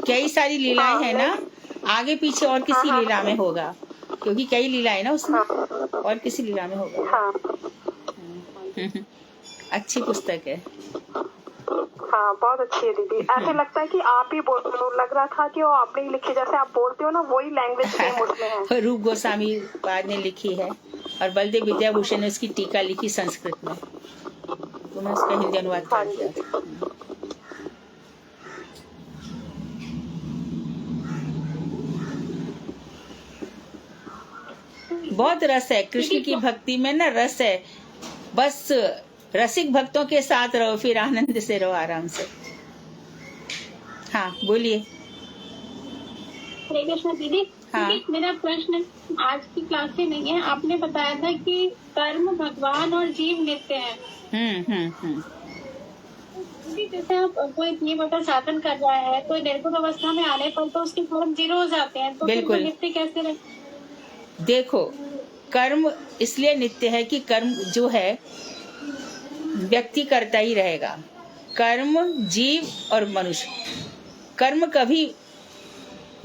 कई सारी लीलाएं हैं ना, आगे पीछे और किसी लीला में होगा, क्योंकि कई लीलाएं ना उसमें, और किसी लीला में होगा। हाँ। अच्छी पुस्तक है। हाँ, बहुत अच्छी है दीदी। ऐसे लगता है कि आप ही बोल रहे हो, लग रहा था कि वो आपने ही लिखी, जैसे आप बोलते हो ना वही लैंग्वेज सेम उसमें है। रूप गोस्वामी बाद ने लिखी है, और बलदेव विद्याभूषण ने उसकी टीका लिखी संस्कृत में, उन्होंने उसका हिंदी अनुवाद कर दिया था। बहुत रस है कृष्ण की भक्ति में ना, रस है। बस रसिक भक्तों के साथ रहो, फिर आनंद से रहो, आराम से। हाँ बोलिए। हरे कृष्ण दीदी। हाँ। दीदी, मेरा प्रश्न आज की क्लास से नहीं है। आपने बताया था कि कर्म भगवान और जीव नित्य है। दीदी, जैसे आप कोई जीव अगर साधन कर रहा है तो निर्गुण अवस्था में आने पर तो उसके कर्म जीरो हो जाते हैं, तो फिर वो बिल्कुल। नित्य कैसे रहे? देखो, कर्म इसलिए नित्य है कि कर्म जो है व्यक्ति करता ही रहेगा। कर्म जीव और मनुष्य, कर्म कभी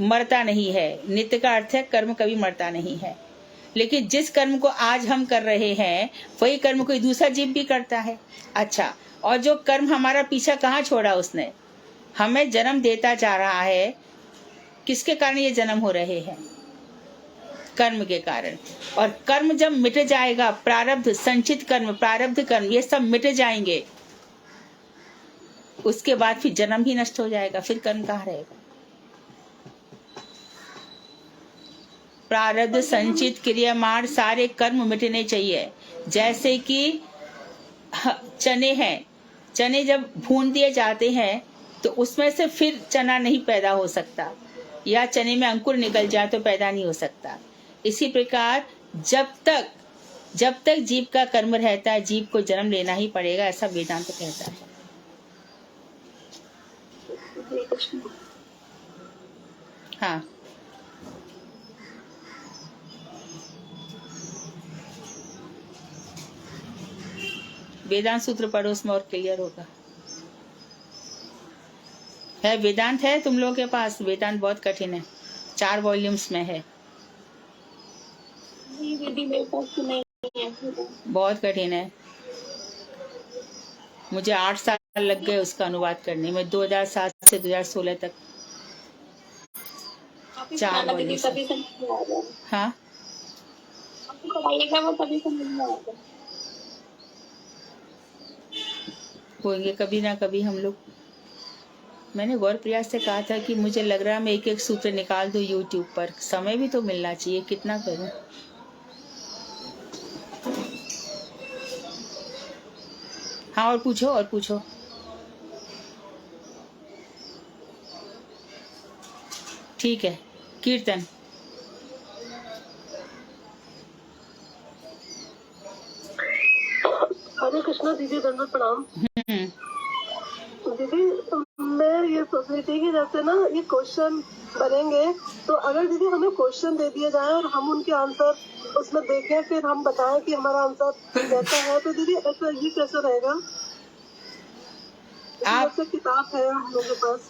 मरता नहीं है। नित्य का अर्थ है कर्म कभी मरता नहीं है। लेकिन जिस कर्म को आज हम कर रहे हैं वही कर्म कोई दूसरा जीव भी करता है। अच्छा, और जो कर्म हमारा पीछा कहाँ छोड़ा उसने, हमें जन्म देता जा रहा है। किसके कारण ये जन्म हो रहे हैं? कर्म के कारण। और कर्म जब मिट जाएगा, प्रारब्ध, संचित कर्म, प्रारब्ध कर्म, ये सब मिट जाएंगे, उसके बाद फिर जन्म ही नष्ट हो जाएगा, फिर कर्म कहाँ रहेगा? प्रारब्ध, संचित, क्रियामाण, सारे कर्म मिटने चाहिए। जैसे कि चने हैं, चने जब भून दिए जाते हैं तो उसमें से फिर चना नहीं पैदा हो सकता, या चने में अंकुर निकल जाए तो पैदा नहीं हो सकता। इसी प्रकार जब तक जीव का कर्म रहता है, जीव को जन्म लेना ही पड़ेगा, ऐसा वेदांत तो कहता है। हाँ, वेदांत सूत्र पढ़ो, उसमें और क्लियर होगा। है वेदांत है तुम लोगों के पास? वेदांत बहुत कठिन है, 4 वॉल्यूम्स में है। दीदी मेरे पास तो नहीं है। बहुत कठिन है, मुझे 8 साल लग गए उसका अनुवाद करने में, 2007 से 2016 तक 4 वॉल्यूम्स। हाँ, पढ़ाइएगा वो तभी समझ में आएगा। होंगे कभी ना कभी हम लोग। मैंने गौर प्रयास से कहा था कि मुझे लग रहा है मैं एक सूत्र निकाल दूं यूट्यूब पर, समय भी तो मिलना चाहिए, कितना करूं। हाँ, और पूछो। ठीक है, कीर्तन। हरे कृष्णा दीदी, दंडवत प्रणाम। दीदी, मैं ये सोच रही थी कि जैसे ना ये क्वेश्चन बनेंगे, तो अगर दीदी हमें क्वेश्चन दे दिए जाए और हम उनके आंसर उसमें देखें, फिर हम बताएं कि हमारा आंसर कैसा है, तो दीदी ऐसा ये कैसा रहेगा? आप किताब है हम लोगों के पास।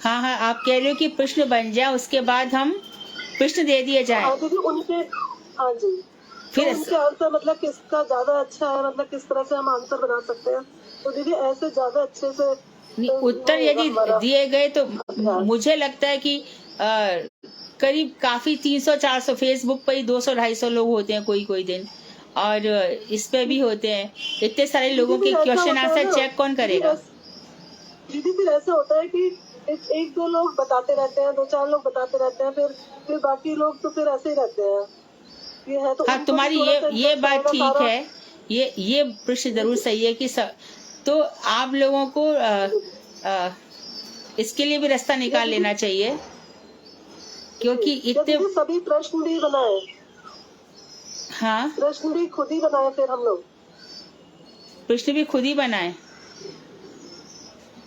हाँ, आप कह रहे हो कि प्रश्न बन जाए, उसके बाद हम प्रश्न दे दिए जाए। हाँ दीदी, उनके, हाँ जी, फिर उनके आंसर मतलब किसका ज्यादा अच्छा है, मतलब किस तरह से हम आंसर बना सकते हैं, तो दीदी ऐसे ज्यादा अच्छे से उत्तर यदि दिए गए तो मुझे लगता है कि करीब काफी 300-400, फेसबुक पर ही 200-250 लोग होते हैं कोई दिन, और इस पे भी होते हैं। इतने सारे लोगों के क्वेश्चन आंसर चेक कौन करेगा? दीदी फिर ऐसा होता है कि 1-2 लोग बताते रहते हैं, 2-4 लोग बताते रहते हैं, फिर बाकी लोग तो फिर ऐसे ही रहते हैं। ये है तो हाँ, तुम्हारी ये बात ठीक है, ये प्रश्न जरूर सही है कि तो आप लोगों को इसके लिए भी रास्ता निकाल लेना चाहिए, क्योंकि इतने सभी प्रश्न भी बनाए। हाँ, प्रश्न भी खुद ही बनाए, फिर हम लोग प्रश्न भी खुद ही बनाए।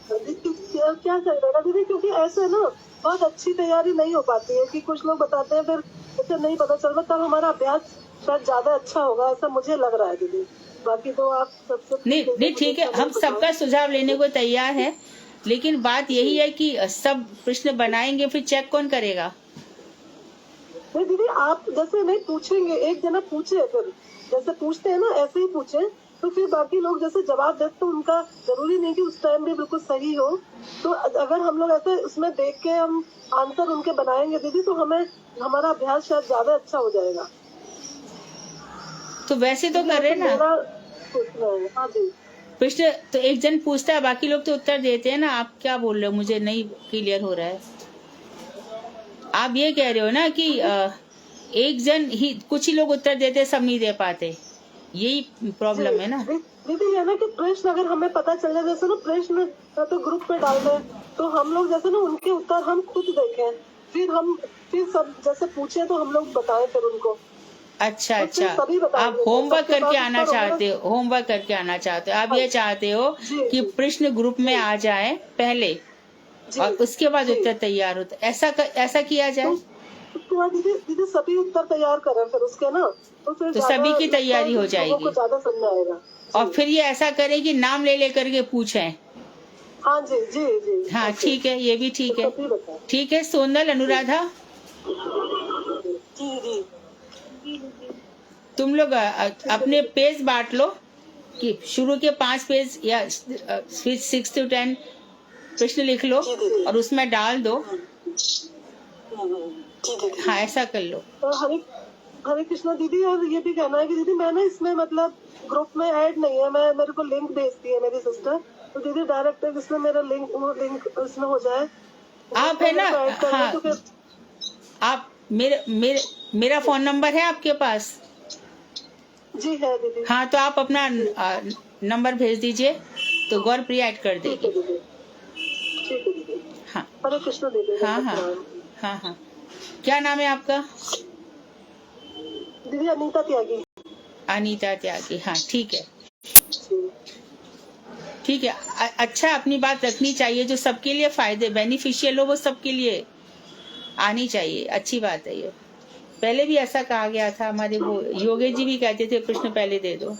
क्या करेगा दीदी, क्योंकि ऐसे ना बहुत अच्छी तैयारी नहीं हो पाती है कि कुछ लोग बताते हैं फिर ऐसे नहीं पता चलता, तब हमारा अभ्यास शायद ज्यादा अच्छा होगा, ऐसा मुझे लग रहा है दीदी। बाकी तो आप सबसे नहीं ठीक है, हम सबका सुझाव लेने को तैयार है, लेकिन बात यही है कि सब प्रश्न बनाएंगे, फिर चेक कौन करेगा? नहीं दीदी, आप जैसे नहीं पूछेंगे, एक जना पूछे, फिर जैसे पूछते हैं ना ऐसे ही पूछे, तो फिर बाकी लोग जैसे जवाब दे, तो उनका जरूरी नहीं कि उस टाइम भी बिल्कुल सही हो, तो अगर हम लोग ऐसे उसमें देख के हम आंसर उनके बनाएंगे दीदी, तो हमें हमारा अभ्यास शायद ज्यादा अच्छा हो जाएगा। तो वैसे तो कर रहे ना। हाँ जी, प्रश्न तो एक जन पूछता है, बाकी लोग तो उत्तर देते हैं ना। आप क्या बोल रहे हो, मुझे नहीं क्लियर हो रहा है। आप ये कह रहे हो ना कि एक जन ही, कुछ ही लोग उत्तर देते, सब नहीं दे पाते, यही प्रॉब्लम है ना। दीदी ये ना कि प्रश्न अगर हमें पता चल जाए, जैसे ना प्रश्न तो ग्रुप पे डाल दें, तो हम लोग जैसे ना उनके उत्तर हम खुद देखें, फिर सब जैसे पूछे तो हम लोग बताएं फिर उनको। अच्छा तो अच्छा, सभी बताएंगे, आप होमवर्क सबके करके पास आना उत्तर होगा। चाहते हो, होमवर्क करके आना चाहते हो आप, ये चाहते हो जी, कि जी। प्रश्न ग्रुप में आ जाए पहले जी, और उसके बाद जी। उत्तर तैयार होता, ऐसा किया जाए। उसके बाद दीदी सभी उत्तर तैयार करें फिर उसके ना, तो फिर तो ज्यादा सभी की लगता है तैयारी कि हो लोगों जाएगी, को ज्यादा समझ आएगा। और फिर ये ऐसा करें कि नाम ले लेकर के पूछें। हाँ जी जी जी। हाँ ऐसे। ठीक है, ये भी ठीक तो है। सभी बताएं। ठीक है सोनल, अनुराधा, जी जी। तुम लोग अपने पेज बांट लो कि शुरू के 5 पेज या 6 to 10 प्रश्न लिख लो और उसमें डाल दो। हाँ ऐसा कर लो। तो हरे कृष्णा दीदी, और ये भी कहना है कि दीदी मैं ना इसमें मतलब ग्रुप में ऐड नहीं है, मेरे को लिंक भेजती है मेरी सिस्टर, तो दीदी डायरेक्ट इसमें मेरा लिंक इसमें हो जाए, आप है ना, हाँ, तो फिर आप मेरा फोन नंबर है आपके पास? जी है दीदी। हाँ तो आप अपना नंबर भेज दीजिए तो गौरप्रिया ऐड कर ठीक है देगी। दीदी, ठीक है दीदी। हाँ हरे कृष्ण दीदी। हाँ हाँ हाँ हाँ, क्या नाम है आपका? दीदी अनीता त्यागी। अनीता त्यागी, हाँ ठीक है जी। ठीक है। अच्छा, अपनी बात रखनी चाहिए, जो सबके लिए फायदे बेनिफिशियल हो वो सबके लिए आनी चाहिए, अच्छी बात है ये। पहले भी ऐसा कहा गया था, हमारे वो योगेश जी भी कहते थे प्रश्न पहले दे दो।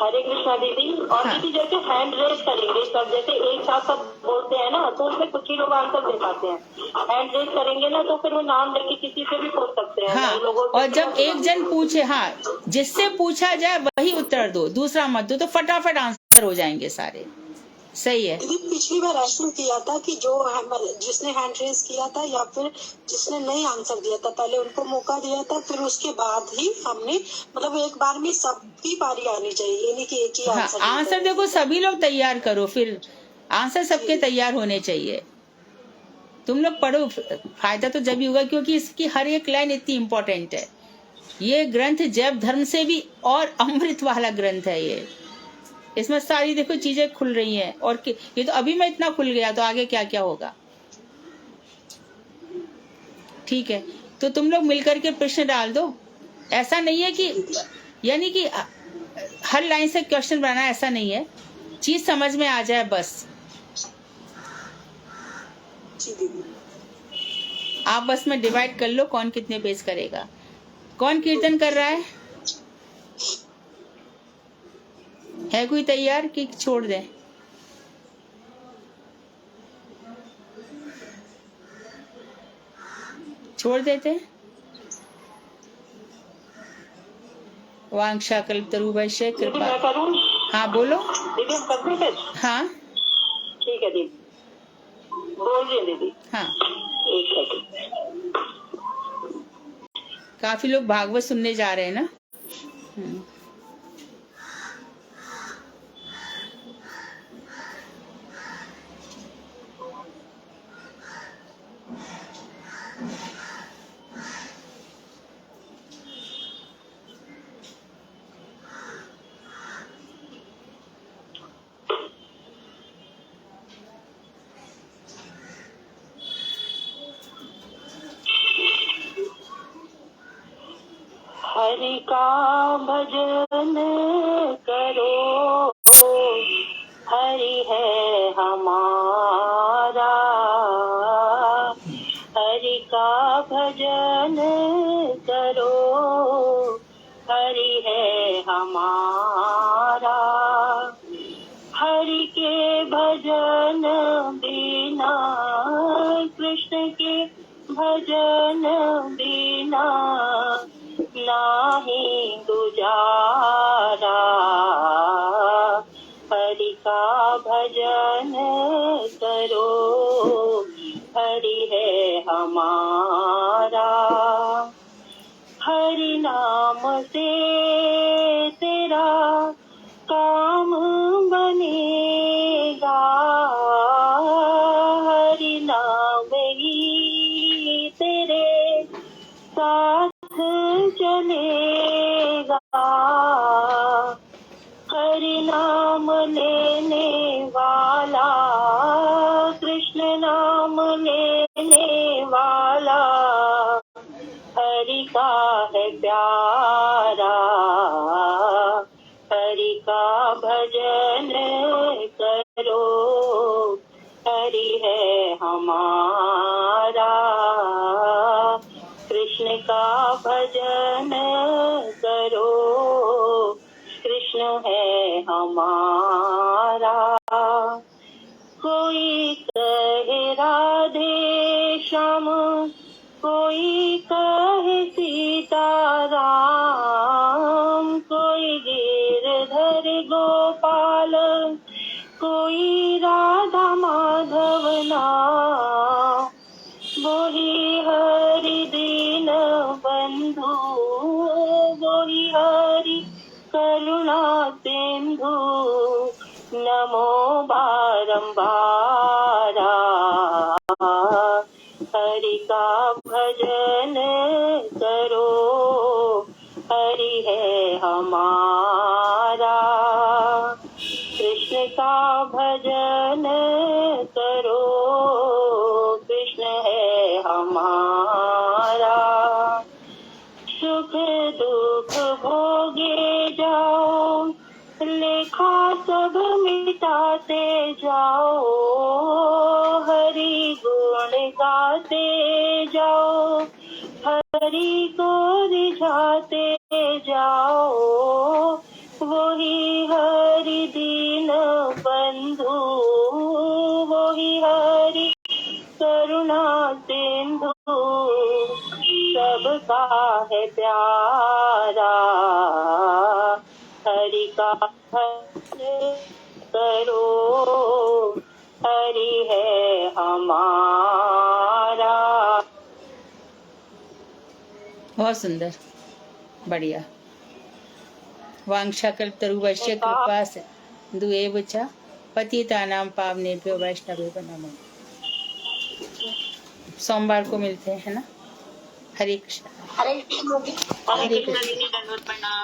हरे कृष्णा दीदी। और हाँ। दीदी जैसे हैंड रेज करेंगे सब, जैसे एक साथ सब बोलते हैं ना, तो उसमें कुछ ही लोग आंसर दे पाते हैं। हैंड रेज करेंगे ना तो फिर वो नाम लेके किसी से भी पूछ सकते हैं। हाँ, नए लोगों से और जब एक जन पूछे, हाँ, जिससे पूछा जाए वही उत्तर दो, दूसरा मत दो, तो फटाफट आंसर हो जाएंगे सारे। सही है दीदी पिछली बार ऐसा किया था कि जो जिसने हैंड रेज किया था या फिर जिसने नहीं आंसर दिया था, पहले उनको मौका दिया था, फिर उसके बाद ही हमने मतलब एक बार में सबकी बारी आनी चाहिए, ये नहीं कि एक ही हाँ, आंसर आंसर देखो सभी लोग तैयार करो, फिर आंसर सबके तैयार होने चाहिए। तुम लोग पढ़ो, फायदा तो जब भी होगा, क्योंकि इसकी हर एक लाइन इतनी इम्पोर्टेंट है। ये ग्रंथ जैव धर्म से भी और अमृत वाला ग्रंथ है ये। इसमें सारी देखो चीजें खुल रही हैं, और ये तो अभी मैं इतना खुल गया, तो आगे क्या क्या होगा। ठीक है, तो तुम लोग मिलकर के प्रश्न डाल दो। ऐसा नहीं है कि यानी कि हर लाइन से क्वेश्चन बनाना, ऐसा नहीं है, चीज समझ में आ जाए बस। जी दीदी। आप बस में डिवाइड कर लो कौन कितने पेज करेगा। कौन कीर्तन कर रहा है कोई तैयार कि छोड़ दें? छोड़ देते? वांछा कल्पतरुभ्यश्च दीदी कृपा। मैं करूँ? हाँ बोलो। दीदी हम करते हैं? हाँ ठीक है दीदी, बोल रही है दीदी। हाँ, एक सेकंड। काफी लोग भागवत सुनने जा रहे हैं ना। हरि का भजन करो, हरि है हमारा। हरि का भजन करो, हरि है हमारा। हरि के भजन बिना, कृष्ण के भजन बिना नाही गुजारा। हरि का भजन करो, हरि है हमारा। हरि नाम से तेरा काम बनेगा, हरि नाम ही हमारा, कृष्ण का भजन करो, कृष्ण है हमारा। कोई कहे राधे श्याम, कोई कहे सीताराम, कोई गिरधर गोपाल, कोई राधा माधव नाम। वही हरि दीन बंधु, वही हरि करुणा सिंधु, नमो बारंबारा, हरि का भजन करो, हरि है हमारा। कृष्ण का भजन करो, कृष्ण है हमारा। सुख दुख भोगे जाओ, लेखा सब मिटाते जाओ, हरि गुण गाते जाओ, हरि को रिझाते जाओ। वही हरि दीन बंधु, वही हरि करुणा सिंधु, सबका है प्यारा। हरि का भजन करो, हरि है हमारा। बहुत सुंदर, बढ़िया। वांछाकल्पतरुभ्यश्च कृपा सिन्धुएव च पतितानां पावनेभ्यो वैष्णवेभ्यो नमः। सोमवार को मिलते हैं, है ना। हरे कृष्ण। हरे कृष्ण दीदी, दंडवत प्रणाम।